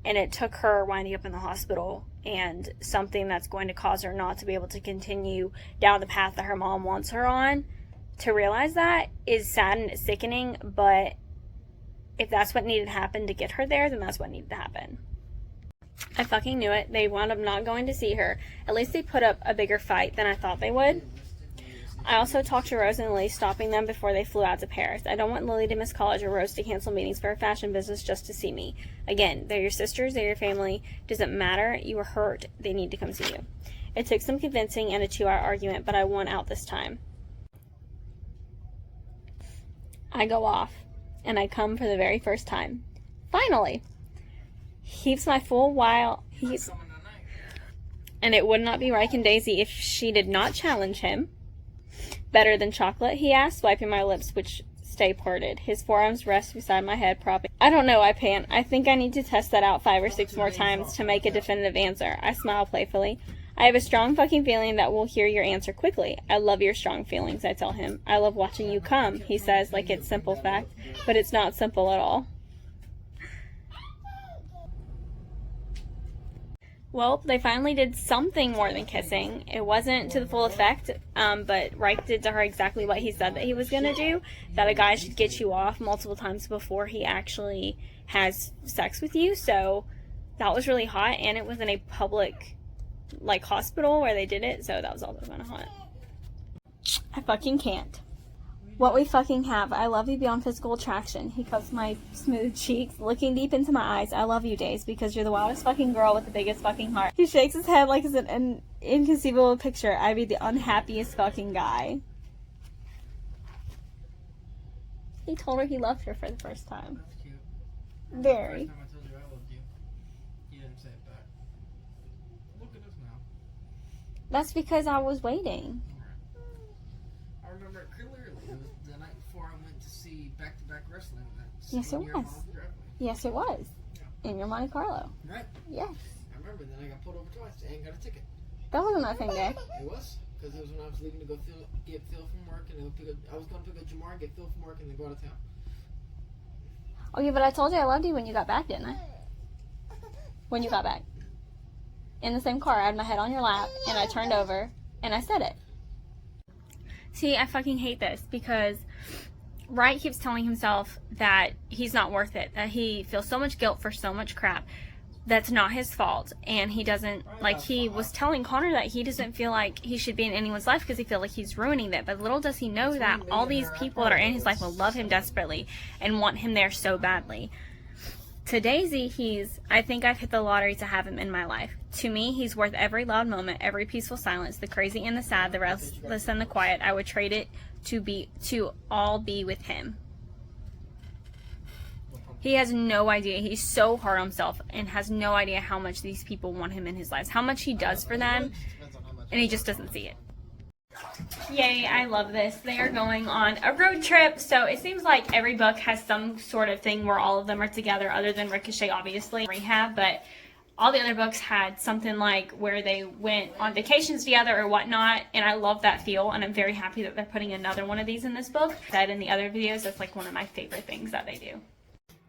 And it took her winding up in the hospital and something that's going to cause her not to be able to continue down the path that her mom wants her on. To realize that is sad and it's sickening, but if that's what needed to happen to get her there, then that's what needed to happen. I fucking knew it. They wound up not going to see her. At least they put up a bigger fight than I thought they would. I also talked to Rose and Lily, stopping them before they flew out to Paris. I don't want Lily to miss college or Rose to cancel meetings for her fashion business just to see me. Again, they're your sisters, they're your family. Doesn't matter. You were hurt. They need to come see you. It took some convincing and a 2-hour argument, but I won out this time. I go off, and I come for the very first time. Finally! Heaps my full while. And it would not be Reich and Daisy if she did not challenge him. Better than chocolate, he asked, swiping my lips, which stay parted. His forearms rest beside my head, propping. I don't know, I pant. I think I need to test that out 5 or 6 more times to make a definitive answer. I smile playfully. I have a strong fucking feeling that we'll hear your answer quickly. I love your strong feelings, I tell him. I love watching you come, he says, like it's simple fact, but it's not simple at all. Well, they finally did something more than kissing. It wasn't to the full effect, but Reich did to her exactly what he said that he was going to do, that a guy should get you off multiple times before he actually has sex with you. So that was really hot, and it was in a public, like, hospital where they did it, so that was also kind of hot. I fucking can't. What we fucking have. I love you beyond physical attraction. He cups my smooth cheeks, looking deep into my eyes. I love you, Days, because you're the wildest fucking girl with the biggest fucking heart. He shakes his head like it's an inconceivable picture. I'd be the unhappiest fucking guy. He told her he loved her for the first time. That's cute. Very. The first time I told you I loved you, you didn't say it back. Look at us now. That's because I was waiting. I remember it clearly. It was the night before I went to see back-to-back wrestling events. Yes, it was. Yes, it was. Yeah. In your Monte Carlo. Right. Yes. I remember. Then I got pulled over twice and got a ticket. That wasn't that same day. It was. Because it was when I was leaving to go get Phil from work, and I was going to pick up Jamar and get Phil from work and then go out of town. Okay, but I told you I loved you when you got back, didn't I? When you got back. In the same car, I had my head on your lap, and I turned over, and I said it. See, I fucking hate this, because Wright keeps telling himself that he's not worth it, that he feels so much guilt for so much crap. That's not his fault, and he doesn't, like, he was telling Connor that he doesn't feel like he should be in anyone's life because he feels like he's ruining it, but little does he know that all these people that are in his life will love him desperately and want him there so badly. To Daisy, I think I've hit the lottery to have him in my life. To me, he's worth every loud moment, every peaceful silence, the crazy and the sad, the restless and the quiet. I would trade it to all be with him. He has no idea. He's so hard on himself and has no idea how much these people want him in his lives, how much he does for them, and he just doesn't see it. Yay, I love this. They are going on a road trip, so it seems like every book has some sort of thing where all of them are together, other than Ricochet, obviously, Rehab, but all the other books had something like where they went on vacations together or whatnot, and I love that feel, and I'm very happy that they're putting another one of these in this book. That in the other videos, that's like one of my favorite things that they do.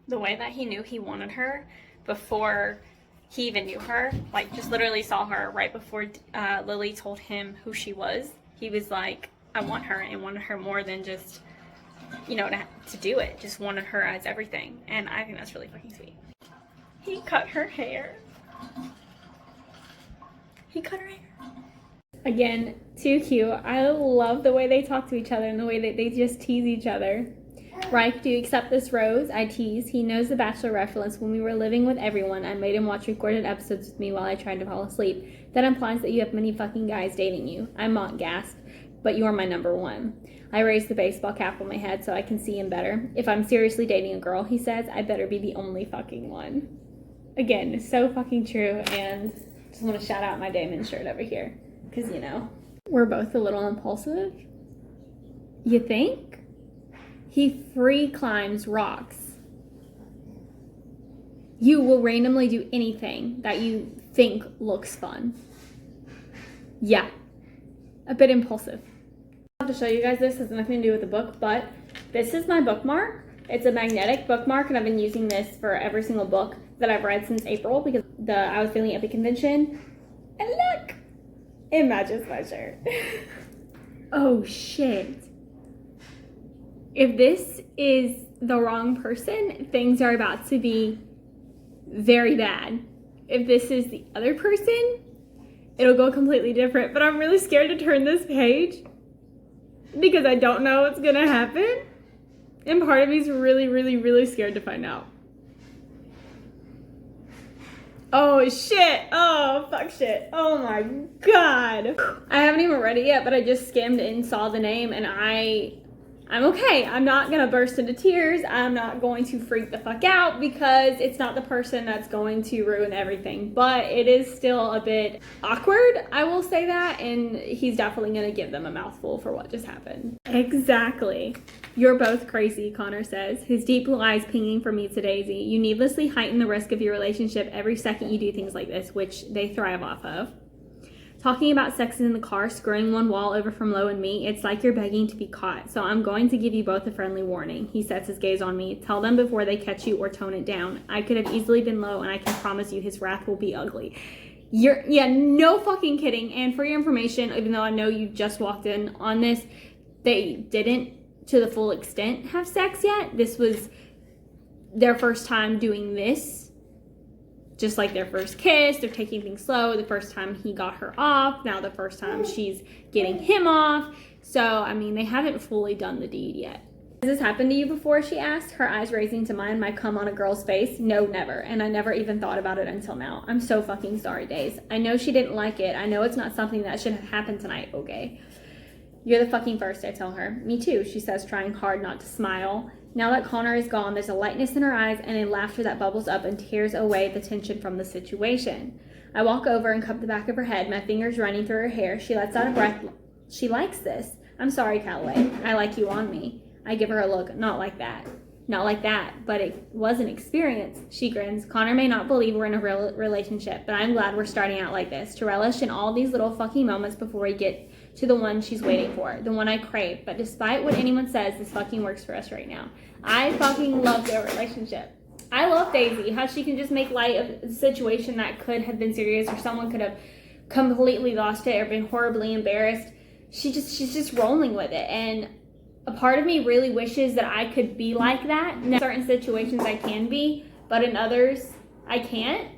The way that he knew he wanted her before he even knew her, like just literally saw her right before Lily told him who she was. He was like, I want her, and wanted her more than just, you know, to do it. Just wanted her as everything, and I think that's really fucking sweet. He cut her hair. He cut her hair. Again, too cute. I love the way they talk to each other and the way that they just tease each other. Reich, do you accept this rose? I tease. He knows the Bachelor reference. When we were living with everyone, I made him watch recorded episodes with me while I tried to fall asleep. That implies that you have many fucking guys dating you. I mock gasp, but you're my number one. I raise the baseball cap on my head so I can see him better. If I'm seriously dating a girl, he says, I better be the only fucking one. Again, so fucking true, and just want to shout out my Damon shirt over here. Because, you know, we're both a little impulsive. You think? He free climbs rocks. You will randomly do anything that you think looks fun. Yeah. A bit impulsive. I have to show you guys this. It has nothing to do with the book, but this is my bookmark. It's a magnetic bookmark, and I've been using this for every single book that I've read since April because I was feeling at the convention. And look! It matches my shirt. Oh, shit. If this is the wrong person, things are about to be very bad. If this is the other person, it'll go completely different. But I'm really scared to turn this page because I don't know what's gonna happen. And part of me is really, really, really scared to find out. Oh shit, oh fuck shit, oh my god. I haven't even read it yet, but I just skimmed and saw the name, and I'm okay. I'm not gonna burst into tears. I'm not going to freak the fuck out because it's not the person that's going to ruin everything. But it is still a bit awkward, I will say that, and he's definitely gonna give them a mouthful for what just happened. Exactly. You're both crazy, Connor says, his deep blue eyes pinging from me to Daisy. You needlessly heighten the risk of your relationship every second you do things like this, which they thrive off of. Talking about sex in the car, screwing one wall over from Lo and me, it's like you're begging to be caught. So I'm going to give you both a friendly warning. He sets his gaze on me. Tell them before they catch you or tone it down. I could have easily been Lo, and I can promise you his wrath will be ugly. Yeah, no fucking kidding. And for your information, even though I know you just walked in on this, they didn't to the full extent have sex yet. This was their first time doing this. Just like their first kiss, they're taking things slow. The first time he got her off, now the first time she's getting him off. So, I mean, they haven't fully done the deed yet. Has this happened to you before, she asked, her eyes raising to mine, my cum on a girl's face? No, never. And I never even thought about it until now. I'm so fucking sorry, Days. I know she didn't like it. I know it's not something that should have happened tonight, okay? You're the fucking first, I tell her. Me too, she says, trying hard not to smile. Now that Connor is gone, there's a lightness in her eyes and a laughter that bubbles up and tears away the tension from the situation. I walk over and cup the back of her head, my fingers running through her hair. She lets out a breath. She likes this. I'm sorry, Calloway. I like you on me. I give her a look. Not like that. Not like that, but it was an experience. She grins. Connor may not believe we're in a real relationship, but I'm glad we're starting out like this, to relish in all these little fucking moments before we get to the one she's waiting for, the one I crave. But despite what anyone says, this fucking works for us right now. I fucking love their relationship. I love Daisy, how she can just make light of a situation that could have been serious, or someone could have completely lost it or been horribly embarrassed. She's just rolling with it. And a part of me really wishes that I could be like that. In certain situations I can be, but in others I can't.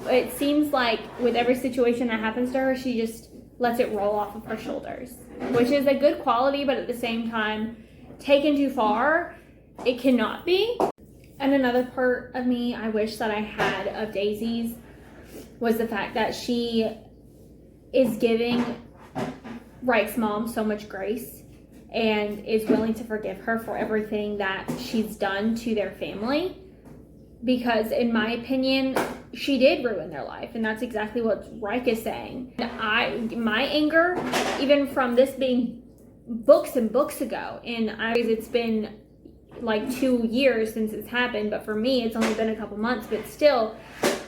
It seems like with every situation that happens to her, she just lets it roll off of her shoulders, which is a good quality, but at the same time, taken too far, it cannot be. And another part of me I wish that I had of Daisy's was the fact that she is giving Reich's mom so much grace and is willing to forgive her for everything that she's done to their family. Because in my opinion, she did ruin their life, and that's exactly what Reich is saying. My anger, even from this being books and books ago, and it's been like 2 years since it's happened, but for me it's only been a couple months, but still,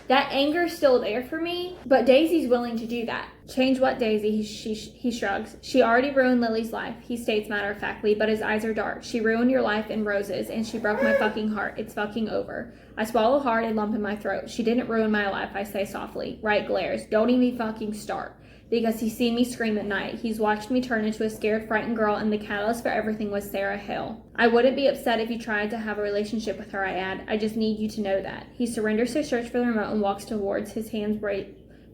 that anger's still there for me. But Daisy's willing to do that. Change what, Daisy? He shrugs. She already ruined Lily's life, he states matter-of-factly, but his eyes are dark. She ruined your life in roses, and she broke my fucking heart. It's fucking over. I swallow hard and lump in my throat. She didn't ruin my life, I say softly. Reich glares. Don't even fucking start. Because he's seen me scream at night. He's watched me turn into a scared, frightened girl, and the catalyst for everything was Sarah Hill. I wouldn't be upset if you tried to have a relationship with her, I add. I just need you to know that. He surrenders his search for the remote and walks towards, his hands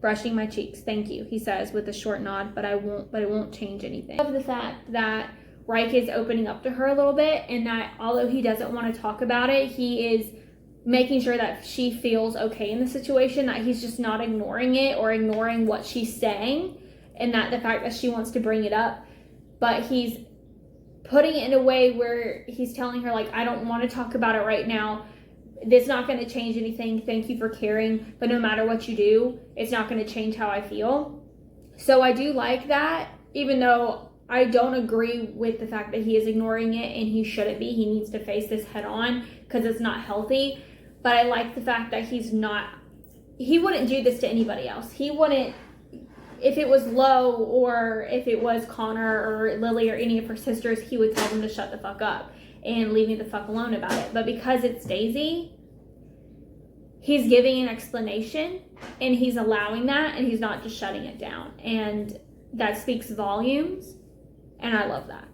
brushing my cheeks. Thank you, he says with a short nod, but it won't change anything. I love the fact that Reich is opening up to her a little bit, and that although he doesn't want to talk about it, he is making sure that she feels okay in the situation, that he's just not ignoring it or ignoring what she's saying, and that the fact that she wants to bring it up, but he's putting it in a way where he's telling her, like, I don't want to talk about it right now. It's not going to change anything. Thank you for caring, but no matter what you do, it's not going to change how I feel. So I do like that, even though I don't agree with the fact that he is ignoring it, and he shouldn't be. He needs to face this head on because it's not healthy. But I like the fact that he wouldn't do this to anybody else. He wouldn't, if it was Lo or if it was Connor or Lily or any of her sisters, he would tell them to shut the fuck up and leave me the fuck alone about it. But because it's Daisy, he's giving an explanation, and he's allowing that, and he's not just shutting it down. And that speaks volumes, and I love that.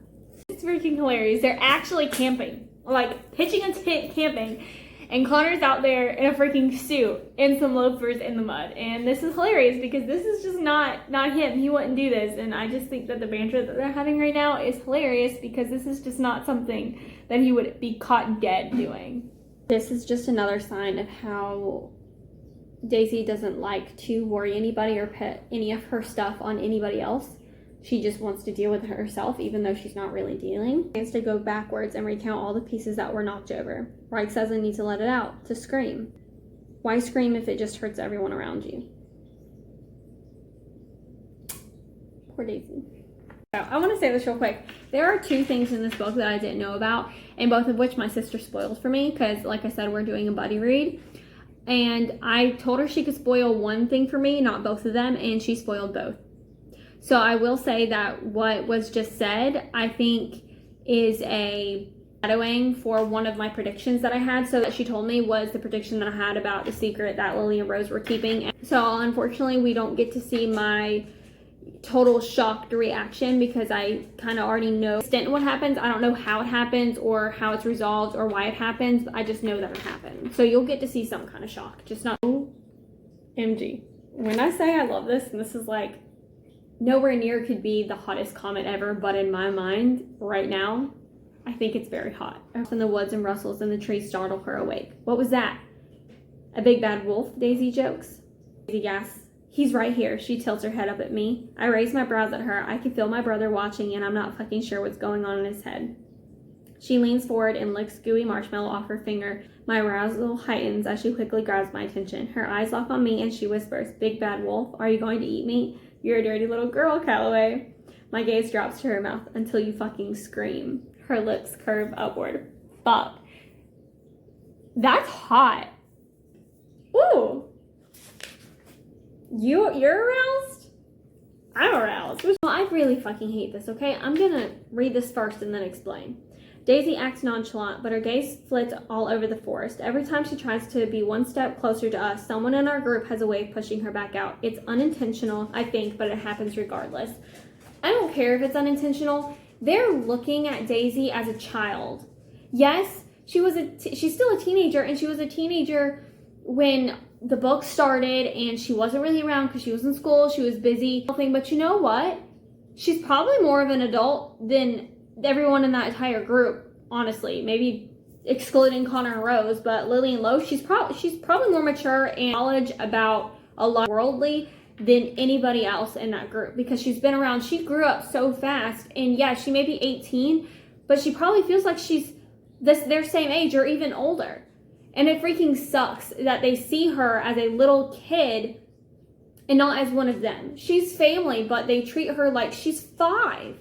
It's freaking hilarious. They're actually camping, like pitching a tent camping. And Connor's out there in a freaking suit and some loafers in the mud. And this is hilarious because this is just not him. He wouldn't do this. And I just think that the banter that they're having right now is hilarious because this is just not something that he would be caught dead doing. This is just another sign of how Daisy doesn't like to worry anybody or put any of her stuff on anybody else. She just wants to deal with it herself, even though she's not really dealing. She has to go backwards and recount all the pieces that were knocked over. Reich says I need to let it out, to scream. Why scream if it just hurts everyone around you? Poor Daisy. So, I want to say this real quick. There are 2 things in this book that I didn't know about, and both of which my sister spoiled for me, because like I said, we're doing a buddy read. And I told her she could spoil one thing for me, not both of them, and she spoiled both. So I will say that what was just said, I think, is a shadowing for one of my predictions that I had. So that she told me was the prediction that I had about the secret that Lily and Rose were keeping. So unfortunately, we don't get to see my total shocked reaction because I kind of already know the extent of what happens. I don't know how it happens or how it's resolved or why it happens. I just know that it happened. So you'll get to see some kind of shock, just not OMG. When I say I love this, and this is like nowhere near could be the hottest comment ever, but in my mind right now, I think it's very hot. In the woods and rustles in the trees startle her awake. What was that? A big bad wolf, Daisy jokes. Daisy gasps. He's right here. She tilts her head up at me. I raise my brows at her. I can feel my brother watching, and I'm not fucking sure what's going on in his head. She leans forward and licks gooey marshmallow off her finger. My arousal heightens as she quickly grabs my attention. Her eyes lock on me, and she whispers, Big bad wolf, are you going to eat me? You're a dirty little girl, Calloway. My gaze drops to her mouth until you fucking scream. Her lips curve upward. Fuck. That's hot. Ooh. You're aroused? I'm aroused. Well, I really fucking hate this, okay? I'm gonna read this first and then explain. Daisy acts nonchalant, but her gaze flits all over the forest. Every time she tries to be one step closer to us, someone in our group has a way of pushing her back out. It's unintentional, I think, but it happens regardless. I don't care if it's unintentional. They're looking at Daisy as a child. Yes, she's still a teenager, and she was a teenager when the book started, and she wasn't really around because she was in school, she was busy, but you know what? She's probably more of an adult than everyone in that entire group, honestly. Maybe excluding Connor and Rose, but Lily and Lo, she's probably more mature and knowledge about a lot worldly than anybody else in that group, because she's been around. She grew up so fast, and yeah, she may be 18, but she probably feels like she's their same age or even older. And it freaking sucks that they see her as a little kid and not as one of them. She's family, but they treat her like she's 5.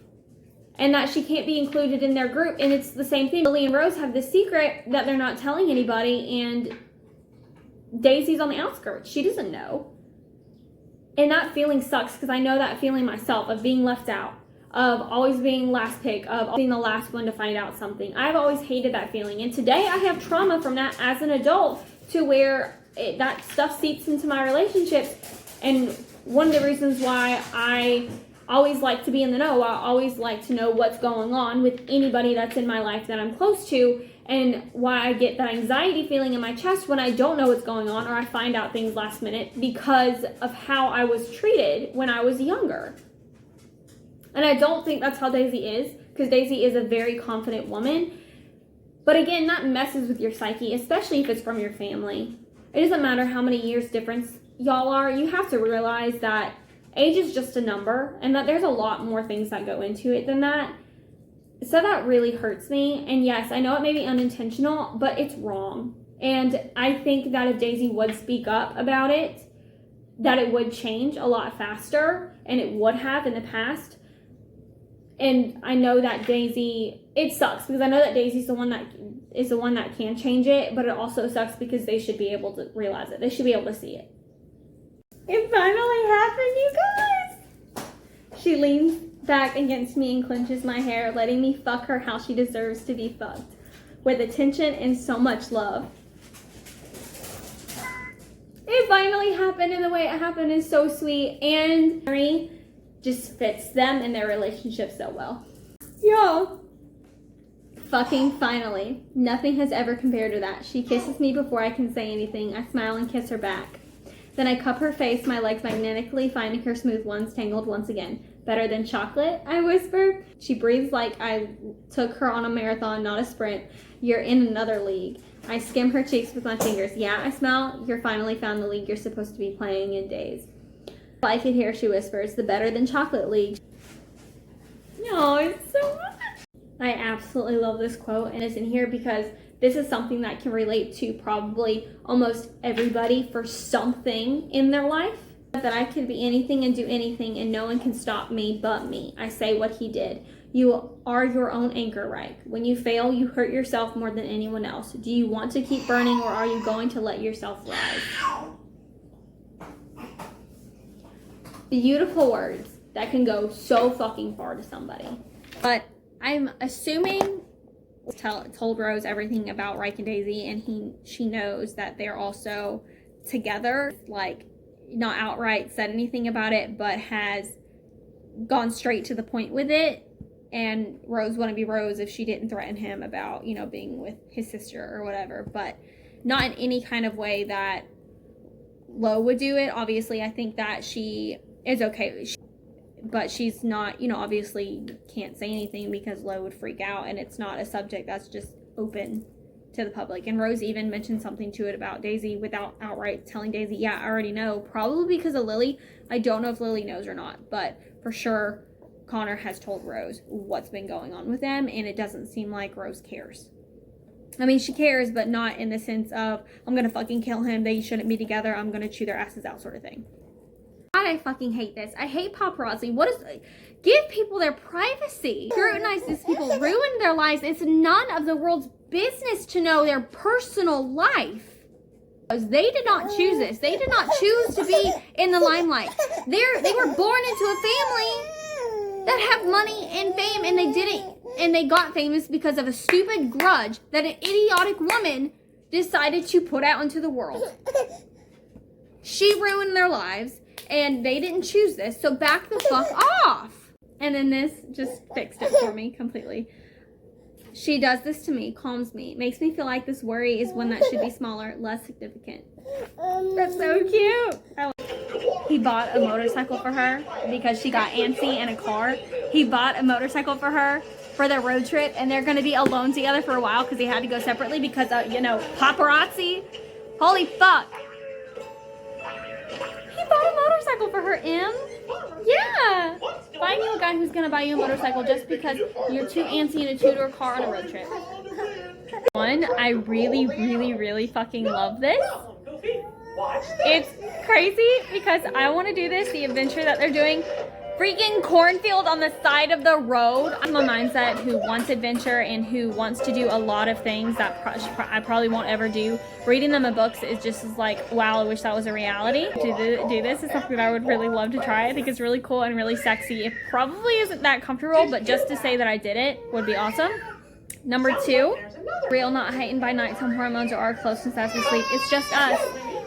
And that she can't be included in their group. And it's the same thing. Lily and Rose have this secret that they're not telling anybody, and Daisy's on the outskirts. She doesn't know. And that feeling sucks, because I know that feeling myself of being left out, of always being last pick, of being the last one to find out something. I've always hated that feeling. And today I have trauma from that as an adult, to where that stuff seeps into my relationships. And one of the reasons why I always like to be in the know, I always like to know what's going on with anybody that's in my life that I'm close to, and why I get that anxiety feeling in my chest when I don't know what's going on, or I find out things last minute, because of how I was treated when I was younger. And I don't think that's how Daisy is, because Daisy is a very confident woman. But again, that messes with your psyche, especially if it's from your family. It doesn't matter how many years difference y'all are. You have to realize that age is just a number, and that there's a lot more things that go into it than that. So that really hurts me. And yes, I know it may be unintentional, but it's wrong. And I think that if Daisy would speak up about it, that it would change a lot faster, and it would have in the past. And I know that Daisy, it sucks, because I know that Daisy's the one that can change it, but it also sucks because they should be able to realize it. They should be able to see it. It finally happened, you guys! She leans back against me and clenches my hair, letting me fuck her how she deserves to be fucked, with attention and so much love. It finally happened, and the way it happened is so sweet, and Mary just fits them and their relationship so well. Yo! Fucking finally. Nothing has ever compared to that. She kisses me before I can say anything. I smile and kiss her back. Then I cup her face, my legs magnetically finding her smooth ones tangled once again. Better than chocolate, I whisper. She breathes like I took her on a marathon, not a sprint. You're in another league. I skim her cheeks with my fingers. Yeah, I smile. You're finally found the league you're supposed to be playing in days. I could hear, she whispers, the better than chocolate league. No, it's so much. I absolutely love this quote, and it's in here because this is something that can relate to probably almost everybody for something in their life. That I could be anything and do anything, and no one can stop me but me. I say what he did. You are your own anchor, right? When you fail, you hurt yourself more than anyone else. Do you want to keep burning, or are you going to let yourself rise? Beautiful words that can go so fucking far to somebody. But I'm assuming told Rose everything about Reich and Daisy, and she knows that they're also together, like not outright said anything about it, but has gone straight to the point with it. And Rose wouldn't be Rose if she didn't threaten him about, being with his sister or whatever, but not in any kind of way that Lo would do it. Obviously, I think that she is okay, but she's not, obviously can't say anything because Lo would freak out, and it's not a subject that's just open to the public. And Rose even mentioned something to it about Daisy without outright telling Daisy, yeah, I already know, probably because of Lily. I don't know if Lily knows or not, but for sure Connor has told Rose what's been going on with them, and it doesn't seem like Rose cares. I mean, she cares, but not in the sense of, I'm gonna fucking kill him, they shouldn't be together, I'm gonna chew their asses out sort of thing. God, I fucking hate this. I hate paparazzi. Give people their privacy. Scrutinize these people, ruin their lives. It's none of the world's business to know their personal life. They did not choose this. They did not choose to be in the limelight. They were born into a family that have money and fame, and they didn't, and they got famous because of a stupid grudge that an idiotic woman decided to put out into the world. She ruined their lives, and they didn't choose this, so back the fuck off. And then this just fixed it for me completely. She does this to me, calms me, makes me feel like this worry is one that should be smaller, less significant. That's so cute. He bought a motorcycle for her because she got antsy in a car. He bought a motorcycle for her for their road trip, and they're going to be alone together for a while because they had to go separately because, paparazzi. Holy fuck. He bought a motorcycle for her, Em. Yeah. Find you a guy who's going to buy you a motorcycle just because you're too antsy in a two-door car on a road trip. I really fucking love this. It's crazy because I want to do this, the adventure that they're doing. Freaking cornfield on the side of the road. I'm a mindset who wants adventure and who wants to do a lot of things that I probably won't ever do. Reading them in books is just like, wow, I wish that was a reality. Do this is something that I would really love to try. I think it's really cool and really sexy. It probably isn't that comfortable, but just to say that I did it would be awesome. Number 2, real, not heightened by nighttime hormones or our closeness as we sleep. It's just us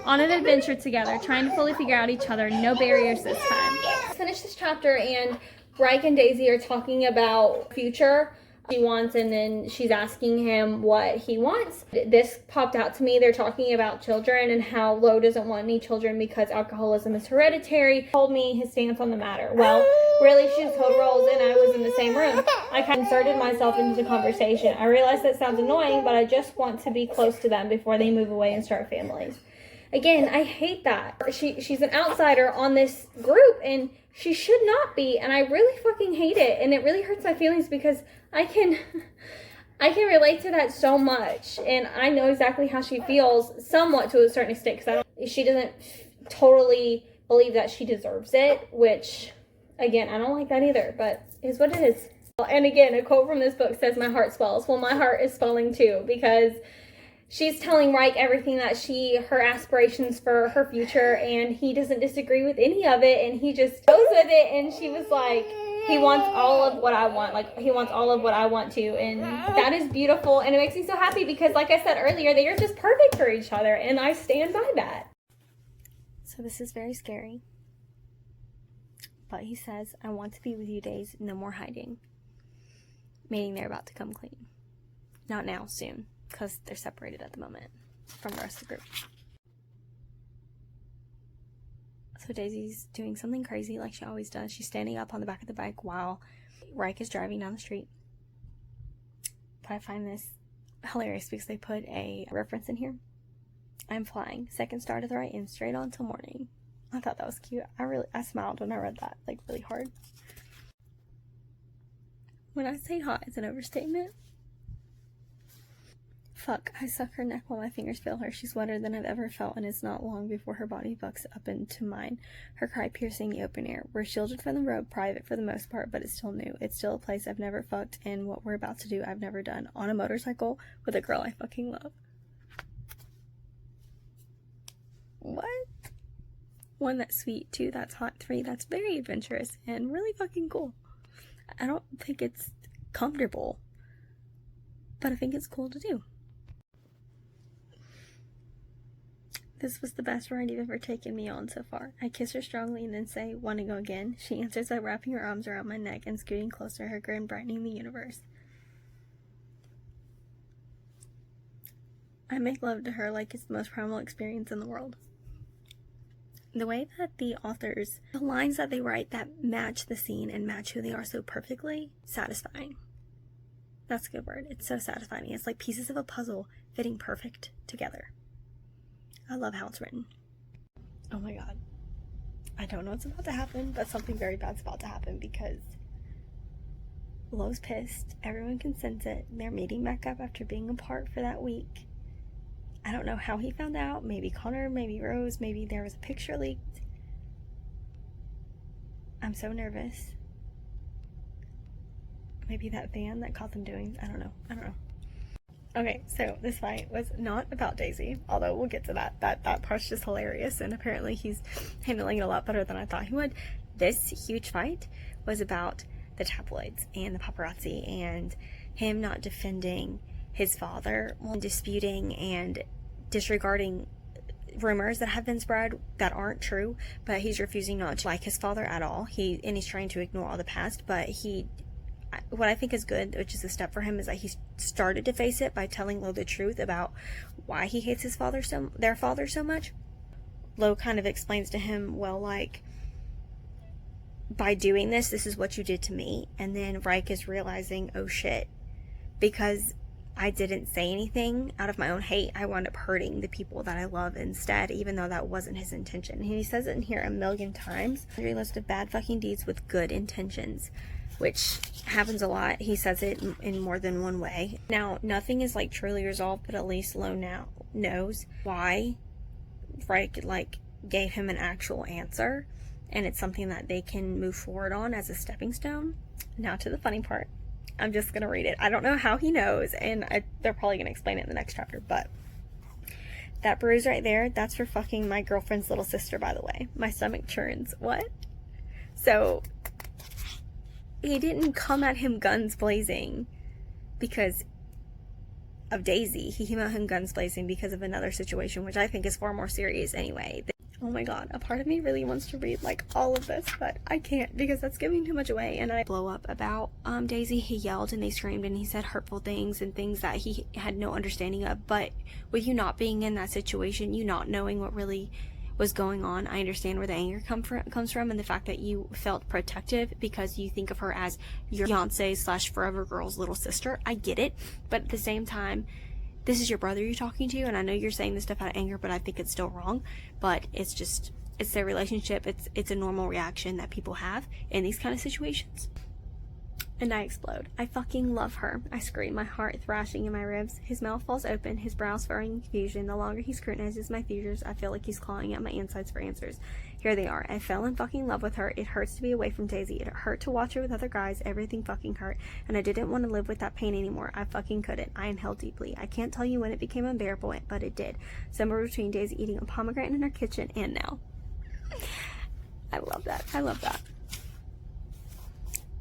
on an adventure together, trying to fully figure out each other. No barriers this time. Finish this chapter, and Reich and Daisy are talking about future she wants, and then she's asking him what he wants. This popped out to me. They're talking about children and how Lo doesn't want any children because alcoholism is hereditary. He told me his stance on the matter. Well, really, she just told Rolls, and I was in the same room. I kind of inserted myself into the conversation. I realize that sounds annoying, but I just want to be close to them before they move away and start families. Again, I hate that. She's an outsider on this group, and she should not be, and I really fucking hate it, and it really hurts my feelings because I can relate to that so much, and I know exactly how she feels somewhat to a certain extent because she doesn't totally believe that she deserves it, which, again, I don't like that either, but is what it is. And again, a quote from this book says, "My heart swells." Well, my heart is swelling too because she's telling Reich everything that her aspirations for her future, and he doesn't disagree with any of it, and he just goes with it, and she was like, he wants all of what I want, like, he wants all of what I want to, and that is beautiful, and it makes me so happy because, like I said earlier, they are just perfect for each other, and I stand by that. So this is very scary, but he says, "I want to be with you, Days, no more hiding," meaning they're about to come clean. Not now, soon. Because they're separated at the moment from the rest of the group. So Daisy's doing something crazy like she always does. She's standing up on the back of the bike while Reich is driving down the street. But I find this hilarious because they put a reference in here. "I'm flying. Second star to the right and straight on till morning." I thought that was cute. I smiled when I read that, like, really hard. When I say hot, it's an overstatement. Fuck, I suck her neck while my fingers feel her. She's wetter than I've ever felt, and it's not long before her body bucks up into mine. Her cry piercing the open air. We're shielded from the road, private for the most part, but it's still new. It's still a place I've never fucked, and what we're about to do I've never done. On a motorcycle with a girl I fucking love. What? 1, that's sweet. 2, that's hot. 3, that's very adventurous and really fucking cool. I don't think it's comfortable, but I think it's cool to do. This was the best ride you've ever taken me on so far. I kiss her strongly and then say, "Want to go again?" She answers by wrapping her arms around my neck and scooting closer, her grin brightening the universe. I make love to her like it's the most primal experience in the world. The way that the authors, the lines that they write that match the scene and match who they are so perfectly, satisfying. That's a good word. It's so satisfying. It's like pieces of a puzzle fitting perfect together. I love how it's written. Oh my god. I don't know what's about to happen, but something very bad's about to happen because Lo's pissed. Everyone can sense it. They're meeting back up after being apart for that week. I don't know how he found out. Maybe Connor, maybe Rose, maybe there was a picture leaked. I'm so nervous. Maybe that van that caught them doing, I don't know. Okay, so this fight was not about Daisy, although we'll get to that. That part's just hilarious, and apparently he's handling it a lot better than I thought he would. This huge fight was about the tabloids and the paparazzi and him not defending his father, disputing and disregarding rumors that have been spread that aren't true, but he's refusing not to like his father at all. He's trying to ignore all the past, but what I think is good, which is a step for him, is that he started to face it by telling Lo the truth about why he hates their father so much. Lo kind of explains to him, well, like, by doing this is what you did to me. And then Reich is realizing, oh shit, because I didn't say anything out of my own hate, I wound up hurting the people that I love instead, even though that wasn't his intention. And he says it in here a million times. A list of bad fucking deeds with good intentions, which happens a lot. He says it in more than one way. Now, nothing is like truly resolved, but at least Lo now knows why Reich gave him an actual answer, and it's something that they can move forward on as a stepping stone. Now to the funny part. I'm just gonna read it. I don't know how he knows, and they're probably gonna explain it in the next chapter, but that bruise right there, that's for fucking my girlfriend's little sister, by the way. My stomach churns. What? So he didn't come at him guns blazing because of Daisy. He came at him guns blazing because of another situation, which I think is far more serious anyway. Oh my god, a part of me really wants to read all of this, but I can't because that's giving too much away. And I blow up about Daisy. He yelled and they screamed and he said hurtful things and things that he had no understanding of. But with you not being in that situation, you not knowing what really was going on, I understand where the anger comes from, and the fact that you felt protective because you think of her as your fiance/forever girl's little sister. I get it, but at the same time, this is your brother you're talking to, and I know you're saying this stuff out of anger, but I think it's still wrong. But it's their relationship. It's a normal reaction that people have in these kind of situations. And I explode. I fucking love her. I scream, my heart thrashing in my ribs. His mouth falls open, his brows furrowing in confusion. The longer he scrutinizes my features, I feel like he's clawing at my insides for answers. Here they are. I fell in fucking love with her. It hurts to be away from Daisy. It hurt to watch her with other guys. Everything fucking hurt. And I didn't want to live with that pain anymore. I fucking couldn't. I inhaled deeply. I can't tell you when it became unbearable, but it did. Somewhere between Daisy eating a pomegranate in her kitchen and now. I love that. I love that.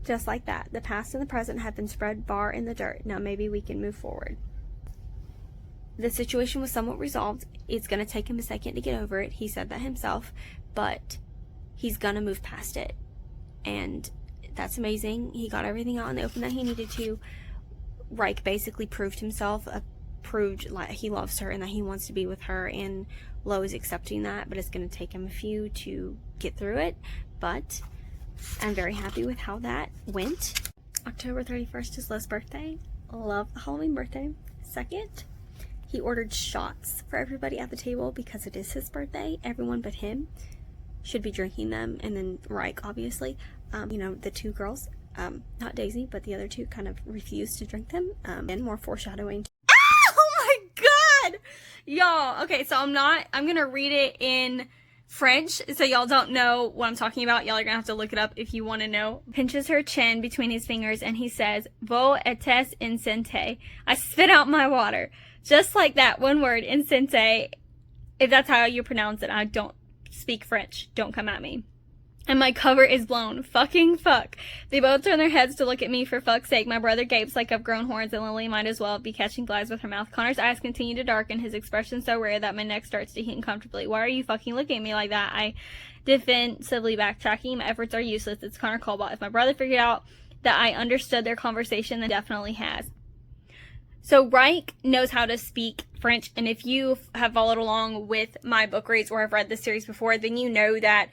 Just like that, the past and the present have been spread far in the dirt. Now maybe we can move forward. The situation was somewhat resolved. It's going to take him a second to get over it. He said that himself, but he's going to move past it. And that's amazing. He got everything out in the open that he needed to. Reich basically proved himself, proved like he loves her and that he wants to be with her, and Lo is accepting that, but it's going to take him a few to get through it. But I'm very happy with how that went. October 31st is Lo's birthday. Love the Halloween birthday. Second, he ordered shots for everybody at the table because it is his birthday. Everyone but him should be drinking them, and then Reich, obviously. The two girls, not Daisy, but the other two kind of refused to drink them. And more foreshadowing. Oh my god! Y'all, okay, so I'm gonna read it in French, so y'all don't know what I'm talking about. Y'all are gonna have to look it up if you want to know. Pinches her chin between his fingers and he says, "Vos etes insensé." I spit out my water. Just like that, one word, insensé. If that's how you pronounce it, I don't speak French. Don't come at me. And my cover is blown. Fucking fuck. They both turn their heads to look at me. For fuck's sake, my brother gapes like I've grown horns, and Lily might as well be catching flies with her mouth. Connor's eyes continue to darken, his expression so rare that my neck starts to heat uncomfortably. Why are you fucking looking at me like that? I defensively backtracking. My efforts are useless. It's Connor Cobalt. If my brother figured out that I understood their conversation, then definitely has. So Reich knows how to speak French, and if you have followed along with my book reads or have read this series before, then you know that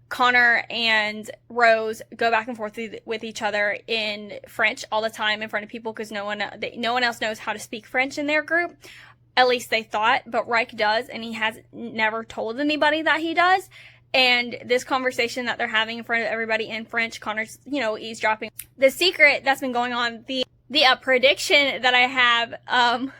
Connor and Rose go back and forth with each other in French all the time in front of people because no one else knows how to speak French in their group. At least they thought, but Reich does, and he has never told anybody that he does. And this conversation that they're having in front of everybody in French, Connor's, eavesdropping. The secret that's been going on, the prediction that I have,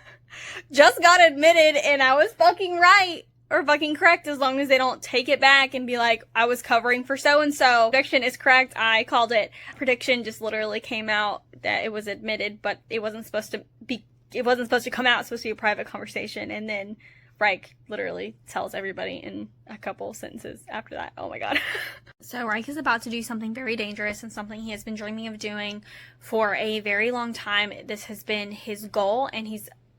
just got admitted, and I was fucking right. Or fucking correct, as long as they don't take it back and be like, I was covering for so-and-so. Prediction is correct. I called it. Prediction just literally came out that it was admitted, but it wasn't supposed to be it wasn't supposed to come out. It's supposed to be a private conversation. And then Reich literally tells everybody in a couple sentences after that. Oh my God. So Reich is about to do something very dangerous and something he has been dreaming of doing for a very long time. This has been his goal, and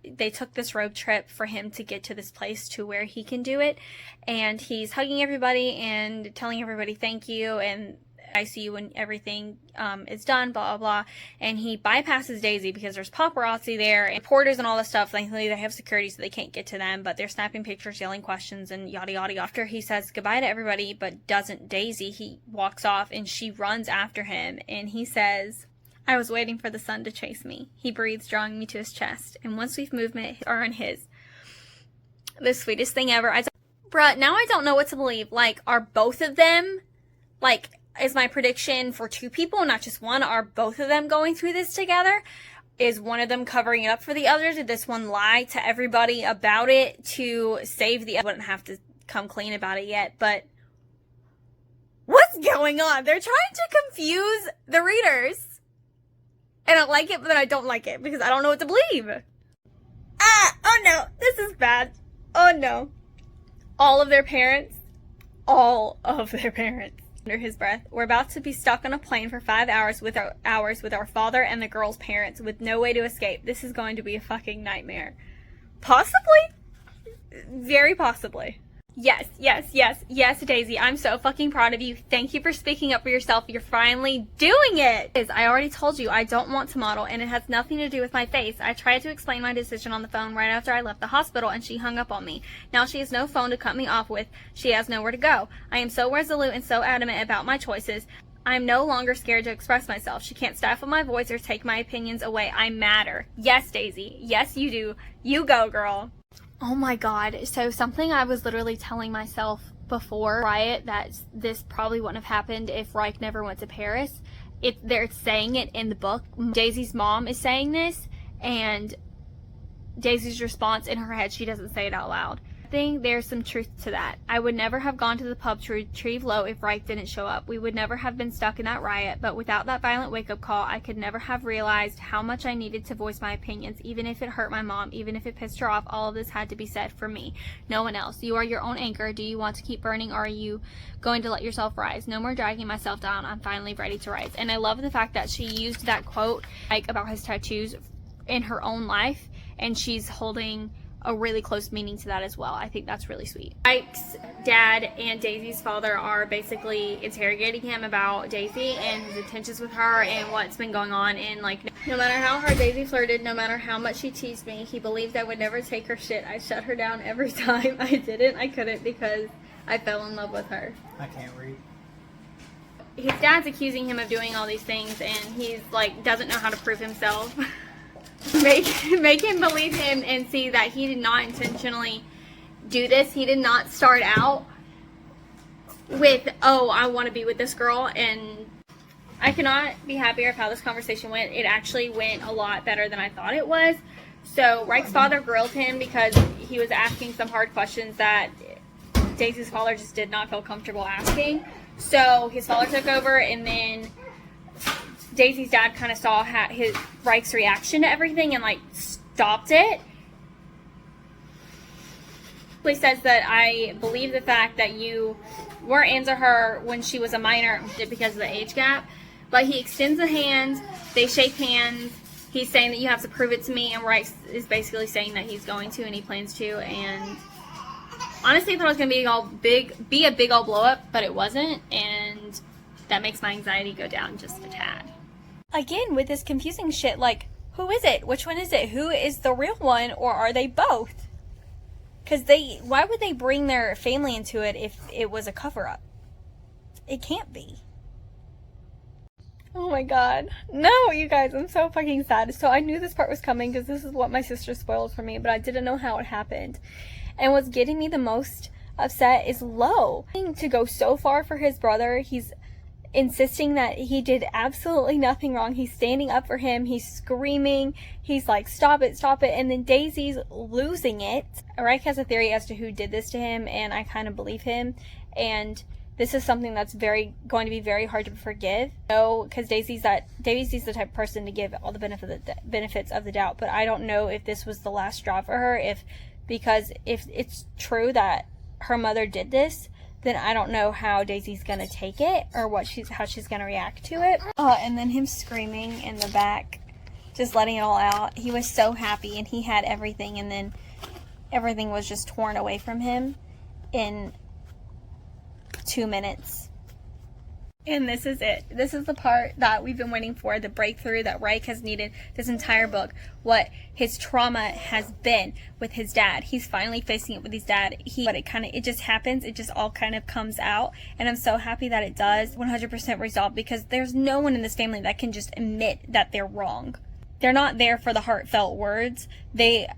they took this road trip for him to get to this place to where he can do it. And he's hugging everybody and telling everybody thank you, and I see you when everything is done, blah, blah, blah. And he bypasses Daisy because there's paparazzi there and reporters and all this stuff. Thankfully, they have security so they can't get to them, but they're snapping pictures, yelling questions, and yada, yada. After he says goodbye to everybody, but doesn't Daisy, he walks off and she runs after him. And he says, I was waiting for the sun to chase me. He breathes, drawing me to his chest. And once we've movement are in his. The sweetest thing ever. Bruh, now I don't know what to believe. Like, are both of them, like, is my prediction for two people, not just one? Are both of them going through this together? Is one of them covering it up for the other? Did this one lie to everybody about it to save the other? I wouldn't have to come clean about it yet, but what's going on? They're trying to confuse the readers. And I like it, but then I don't like it because I don't know what to believe. Oh no, this is bad. Oh no. All of their parents, under his breath, we're about to be stuck on a plane for 5 hours with our father and the girl's parents with no way to escape. This is going to be a fucking nightmare. Possibly? Very possibly. Yes, Daisy, I'm so fucking proud of you. Thank you for speaking up for yourself. You're finally doing it. I already told you I don't want to model, and it has nothing to do with my face. I tried to explain my decision on the phone right after I left the hospital, and she hung up on me. Now she has no phone to cut me off with. She has nowhere to go. I am so resolute and so adamant about my choices. I am no longer scared to express myself. She can't stifle my voice or take my opinions away. I matter. Yes, Daisy. Yes, you do. You go, girl. Oh my God. So something I was literally telling myself before riot that this probably wouldn't have happened if Reich never went to Paris. They're saying it in the book. Daisy's mom is saying this, and Daisy's response in her head, she doesn't say it out loud. I think there's some truth to that. I would never have gone to the pub to retrieve Lo if Reich didn't show up. We would never have been stuck in that riot, but without that violent wake-up call, I could never have realized how much I needed to voice my opinions, even if it hurt my mom, even if it pissed her off. All of this had to be said for me, no one else. You are your own anchor. Do you want to keep burning, or are you going to let yourself rise? No more dragging myself down. I'm finally ready to rise. And I love the fact that she used that quote, like, about his tattoos in her own life, and she's holding a really close meaning to that as well. I think that's really sweet. Ike's dad and Daisy's father are basically interrogating him about Daisy and his intentions with her and what's been going on. And like, no matter how hard Daisy flirted, no matter how much she teased me, he believed I would never take her shit. I shut her down every time. I couldn't because I fell in love with her. I can't read. His dad's accusing him of doing all these things, and he's like, doesn't know how to prove himself. Make him believe him and see that he did not intentionally do this. He did not start out with, oh, I want to be with this girl. And I cannot be happier of how this conversation went. It actually went a lot better than I thought it was. So Reich's father grilled him because he was asking some hard questions that Daisy's father just did not feel comfortable asking. So his father took over, and then Daisy's dad kind of saw Reich's reaction to everything and like stopped it. He says that I believe the fact that you weren't into her when she was a minor because of the age gap, but he extends a hand, they shake hands. He's saying that you have to prove it to me, and Reich is basically saying that he's going to and he plans to. And honestly, I thought it was going to be a big old blow up, but it wasn't, and that makes my anxiety go down just a tad. Again, with this confusing shit, like, who is it? Which one is it? Who is the real one, or are they both? Because why would they bring their family into it if it was a cover-up? It can't be. Oh my God. No, you guys, I'm so fucking sad. So I knew this part was coming because this is what my sister spoiled for me, but I didn't know how it happened. And what's getting me the most upset is Lo. To go so far for his brother, he's insisting that he did absolutely nothing wrong. He's standing up for him. He's screaming. He's like, stop it. And then Daisy's losing it. Reich has a theory as to who did this to him, and I kind of believe him. And this is something that's going to be very hard to forgive. No, because Daisy's the type of person to give all the benefits of the doubt. But I don't know if this was the last straw for her. Because if it's true that her mother did this, then I don't know how Daisy's gonna take it or how she's gonna react to it. And then him screaming in the back, just letting it all out. He was so happy and he had everything, and then everything was just torn away from him in 2 minutes. And this is it. This is the part that we've been waiting for, the breakthrough that Reich has needed this entire book. What his trauma has been with his dad. He's finally facing it with his dad. But it just happens. It just all kind of comes out. And I'm so happy that it does 100% resolve, because there's no one in this family that can just admit that they're wrong. They're not there for the heartfelt words. They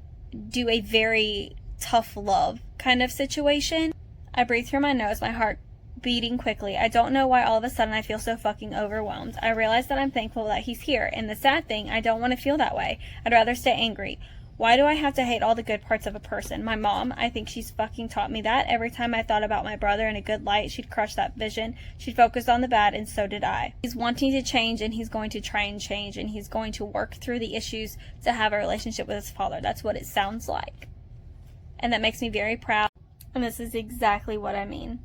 do a very tough love kind of situation. I breathe through my nose, my heart beating quickly. I don't know why all of a sudden I feel so fucking overwhelmed. I realize that I'm thankful that he's here, and the sad thing, I don't want to feel that way. I'd rather stay angry. Why do I have to hate all the good parts of a person? My mom, I think she's fucking taught me that. Every time I thought about my brother in a good light, she'd crush that vision. She'd focus on the bad, and so did I. He's wanting to change, and he's going to try and change, and he's going to work through the issues to have a relationship with his father. That's what it sounds like. And that makes me very proud. And this is exactly what I mean.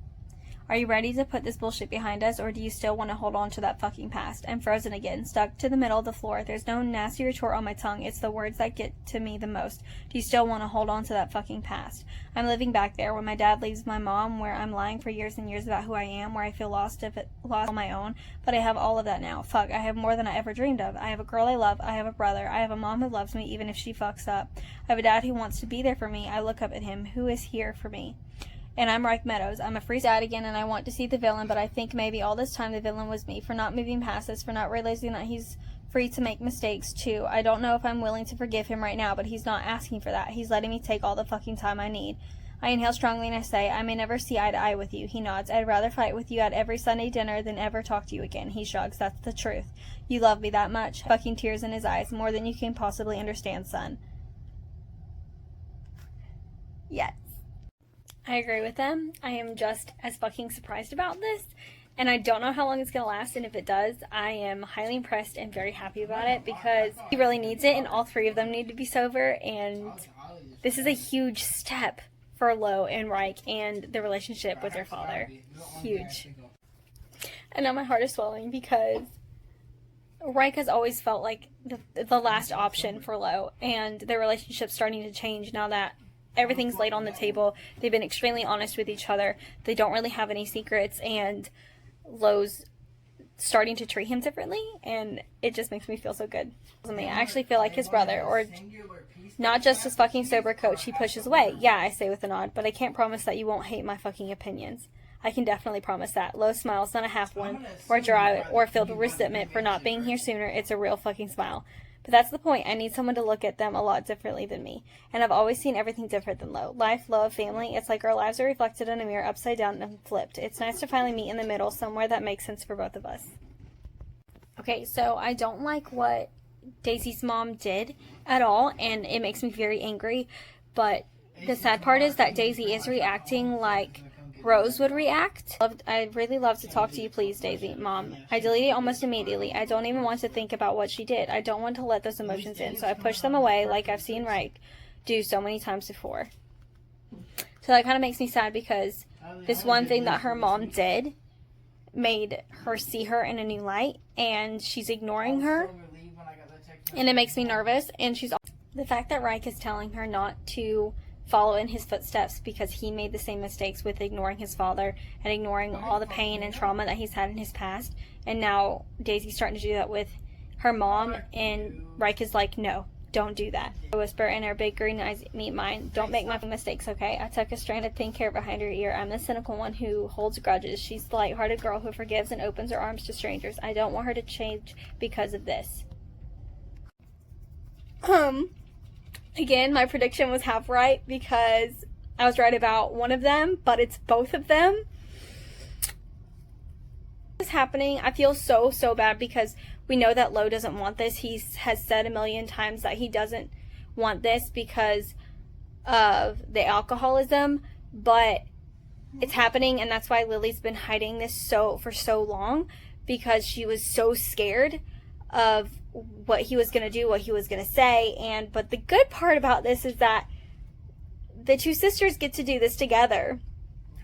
Are you ready to put this bullshit behind us, or do you still want to hold on to that fucking past? I'm frozen again, stuck to the middle of the floor. There's no nasty retort on my tongue. It's the words that get to me the most. Do you still want to hold on to that fucking past? I'm living back there when my dad leaves my mom, where I'm lying for years and years about who I am, where I feel lost on my own. But I have all of that now. Fuck, I have more than I ever dreamed of. I have a girl I love. I have a brother. I have a mom who loves me even if she fucks up. I have a dad who wants to be there for me. I look up at him. Who is here for me? And I'm Reich Meadows. I'm a free dad again, and I want to see the villain, but I think maybe all this time the villain was me, for not moving past this, for not realizing that he's free to make mistakes too. I don't know if I'm willing to forgive him right now, but he's not asking for that. He's letting me take all the fucking time I need. I inhale strongly and I say, I may never see eye to eye with you. He nods. I'd rather fight with you at every Sunday dinner than ever talk to you again. He shrugs. That's the truth. You love me that much. Fucking tears in his eyes. More than you can possibly understand, son. Yes. I agree with them. I am just as fucking surprised about this, and I don't know how long it's going to last, and if it does, I am highly impressed and very happy about it, because he really needs it, and all three of them need to be sober, and this is a huge step for Lo and Reich and the relationship with their father. Huge. And now my heart is swelling, because Reich has always felt like the last option for Lo, and their relationship's starting to change now that everything's laid on the table. They've been extremely honest with each other. They don't really have any secrets, and Lo's starting to treat him differently, and it just makes me feel so good. I actually feel like his brother, or not just his fucking sober coach he pushes away. Yeah, I say with a nod, but I can't promise that you won't hate my fucking opinions. I can definitely promise that. Lo smiles, not a half one, or dry, or filled with resentment for not being here sooner. It's a real fucking smile. But that's the point. I need someone to look at them a lot differently than me. And I've always seen everything different than Lo. Life, love, family. It's like our lives are reflected in a mirror upside down and flipped. It's nice to finally meet in the middle, somewhere that makes sense for both of us. Okay, so I don't like what Daisy's mom did at all, and it makes me very angry. But the sad part is that Daisy is reacting like Rose would react. I'd really love to talk to you, please, Daisy. Mom, I deleted almost immediately. I don't even want to think about what she did. I don't want to let those emotions in, so I push them away like I've seen Reich do so many times before. So that kind of makes me sad, because this one thing that her mom did made her see her in a new light, and she's ignoring her, and it makes me nervous. And the fact that Reich is telling her not to follow in his footsteps because he made the same mistakes with ignoring his father and ignoring all the pain and trauma that he's had in his past, and now Daisy's starting to do that with her mom, and Reich is like, no, don't do that. I whisper, and her big green eyes meet mine. Don't make my mistakes, okay? I tuck a strand of pink hair behind her ear. I'm the cynical one who holds grudges. She's the light-hearted girl who forgives and opens her arms to strangers. I don't want her to change because of this. Again, my prediction was half right, because I was right about one of them, but it's both of them. This is happening. I feel so bad, because we know that Lo doesn't want this. He has said a million times that he doesn't want this because of the alcoholism, but it's happening, and that's why Lily's been hiding this for so long, because she was so scared of what he was going to do, what he was going to say. But the good part about this is that the two sisters get to do this together,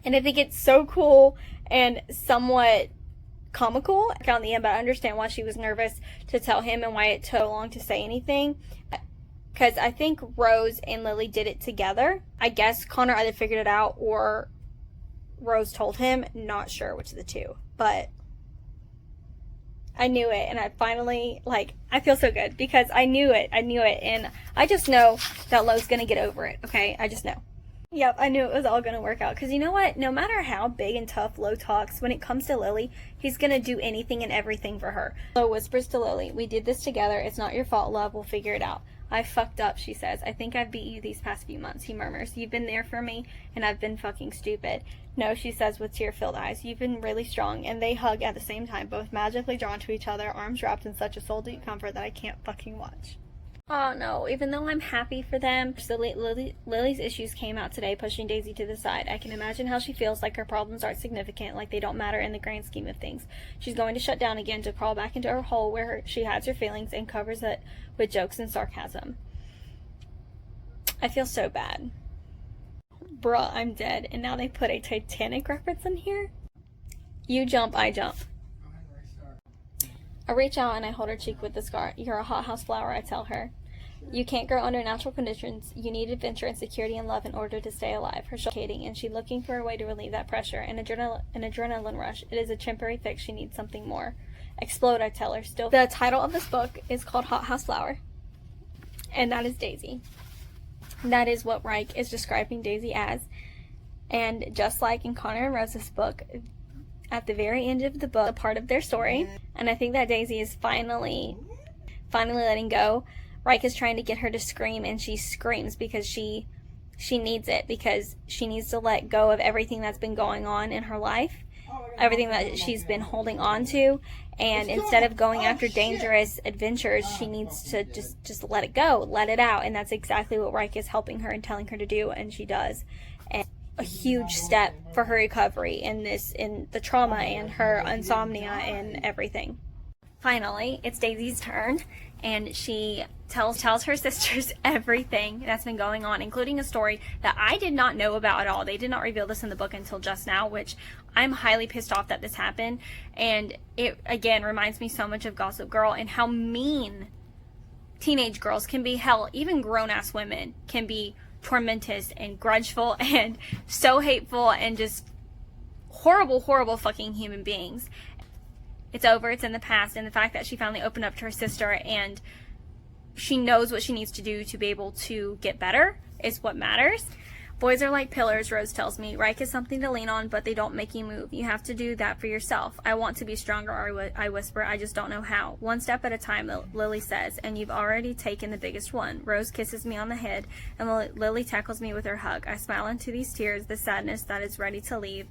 and I think it's so cool and somewhat comical on the end. But I understand why she was nervous to tell him and why it took so long to say anything, because I think Rose and Lily did it together. I guess Connor either figured it out or Rose told him. Not sure which of the two, but I knew it, and I finally, I feel so good because I knew it, and I just know that Lo's gonna get over it, okay? I just know. Yep, I knew it was all gonna work out, because you know what? No matter how big and tough Lo talks, when it comes to Lily, he's gonna do anything and everything for her. Lo whispers to Lily, "We did this together. It's not your fault, love. We'll figure it out." "I fucked up," she says. "I think I've beat you these past few months," he murmurs. "You've been there for me, and I've been fucking stupid." "No," she says with tear-filled eyes. "You've been really strong." And they hug at the same time, both magically drawn to each other, arms wrapped in such a soul-deep comfort that I can't fucking watch. Oh no, even though I'm happy for them, Lily's issues came out today, pushing Daisy to the side. I can imagine how she feels, like her problems aren't significant, like they don't matter in the grand scheme of things. She's going to shut down again, to crawl back into her hole where she hides her feelings and covers it with jokes and sarcasm. I feel so bad. Bruh, I'm dead. And now they put a Titanic reference in here? You jump, I jump. I reach out and I hold her cheek with the scar. "You're a hothouse flower," I tell her. "You can't grow under natural conditions. You need adventure and security and love in order to stay alive." Her shoulders, and she's looking for a way to relieve that pressure. An adrenaline rush. It is a temporary fix. She needs something more. "Explode," I tell her. Still. The title of this book is called Hothouse Flower. And that is Daisy. That is what Reich is describing Daisy as. And just like in Connor and Rose's book, at the very end of the book, a part of their story, and I think that Daisy is finally letting go. Reich is trying to get her to scream, and she screams because she needs it, because she needs to let go of everything that's been going on in her life, everything that she's been holding on to, and instead of going after dangerous adventures, she needs to just let it go, let it out, and that's exactly what Reich is helping her and telling her to do, and she does. And a huge step for her recovery in the trauma and her insomnia and everything. Finally, it's Daisy's turn, and she tells her sisters everything that's been going on, including a story that I did not know about at all. They did not reveal this in the book until just now, which I'm highly pissed off that this happened. And it, again, reminds me so much of Gossip Girl and how mean teenage girls can be. Hell, even grown-ass women can be tormentous and grudgeful and so hateful and just horrible fucking human beings. It's over, it's in the past, and the fact that she finally opened up to her sister and she knows what she needs to do to be able to get better is what matters. "Boys are like pillars," Rose tells me. "Reich is something to lean on, but they don't make you move. You have to do that for yourself." "I want to be stronger," I whisper. "I just don't know how." "One step at a time," Lily says, "and you've already taken the biggest one." Rose kisses me on the head, and Lily tackles me with her hug. I smile into these tears, the sadness that is ready to leave.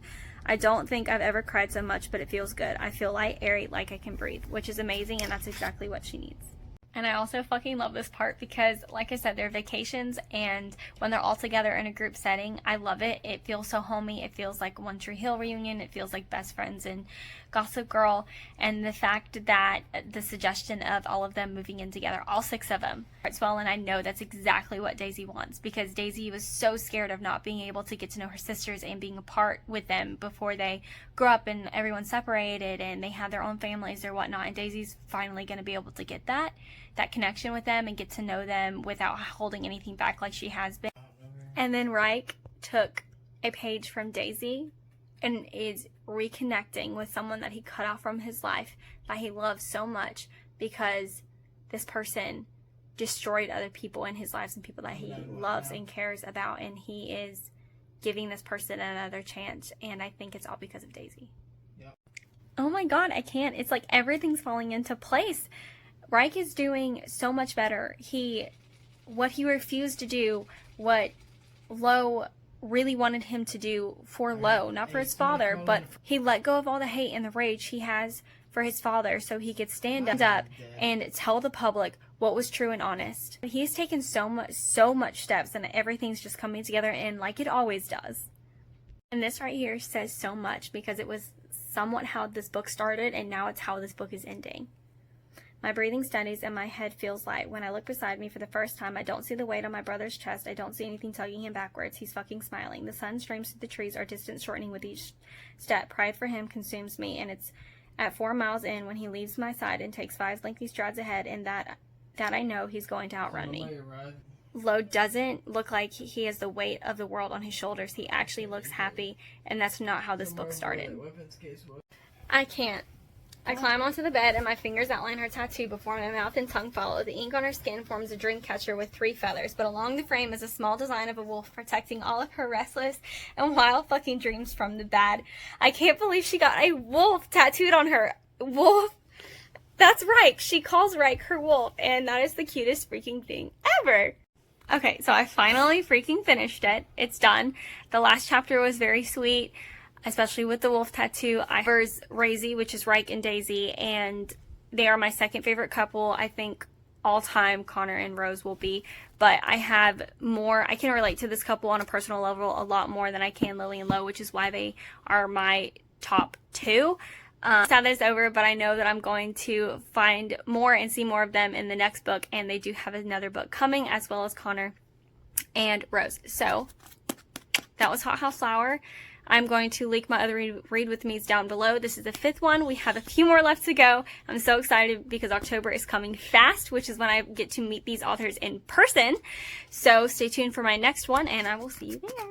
I don't think I've ever cried so much, but it feels good. I feel light, airy, like I can breathe, which is amazing, and that's exactly what she needs. And I also fucking love this part because, like I said, they're vacations, and when they're all together in a group setting, I love it. It feels so homey. It feels like One Tree Hill reunion. It feels like best friends in Gossip Girl. And the fact that the suggestion of all of them moving in together, all 6 of them, as well, and I know that's exactly what Daisy wants, because Daisy was so scared of not being able to get to know her sisters and being apart with them before they grew up and everyone separated and they had their own families or whatnot. And Daisy's finally going to be able to get that connection with them and get to know them without holding anything back like she has been. And then Reich took a page from Daisy and is reconnecting with someone that he cut off from his life that he loves so much, because this person destroyed other people in his lives and people that he loves and cares about, and he is giving this person another chance, and I think it's all because of Daisy. Oh my god, I can't. It's like everything's falling into place. Reich is doing so much better. What he refused to do, what Lo really wanted him to do for Lo, not for his father, but he let go of all the hate and the rage he has for his father so he could stand up and tell the public what was true and honest. He's taken so much steps, and everything's just coming together, and like it always does. And this right here says so much because it was somewhat how this book started, and now it's how this book is ending. My breathing steadies and my head feels light. When I look beside me for the first time, I don't see the weight on my brother's chest. I don't see anything tugging him backwards. He's fucking smiling. The sun streams through the trees, our distance shortening with each step. Pride for him consumes me, and it's at 4 miles in when he leaves my side and takes 5 lengthy strides ahead, and that I know he's going to outrun me. Lo doesn't look like he has the weight of the world on his shoulders. He actually looks happy, and that's not how this book started. I can't. I climb onto the bed, and my fingers outline her tattoo before my mouth and tongue follow. The ink on her skin forms a dream catcher with 3 feathers, but along the frame is a small design of a wolf protecting all of her restless and wild fucking dreams from the bad. I can't believe she got a wolf tattooed on her. Wolf? That's Reich. She calls Reich her wolf, and that is the cutest freaking thing ever. Okay, so I finally freaking finished it. It's done. The last chapter was very sweet, especially with the wolf tattoo. I first Razy, which is Reich and Daisy, and they are my second favorite couple. I think all time Connor and Rose will be, but I have more. I can relate to this couple on a personal level a lot more than I can Lily and Lo, which is why they are my top 2. Sad that it's over, but I know that I'm going to find more and see more of them in the next book, and they do have another book coming, as well as Connor and Rose. So that was Hothouse Flower. I'm going to link my other read with me's down below. This is the 5th one. We have a few more left to go. I'm so excited because October is coming fast, which is when I get to meet these authors in person. So stay tuned for my next one, and I will see you there.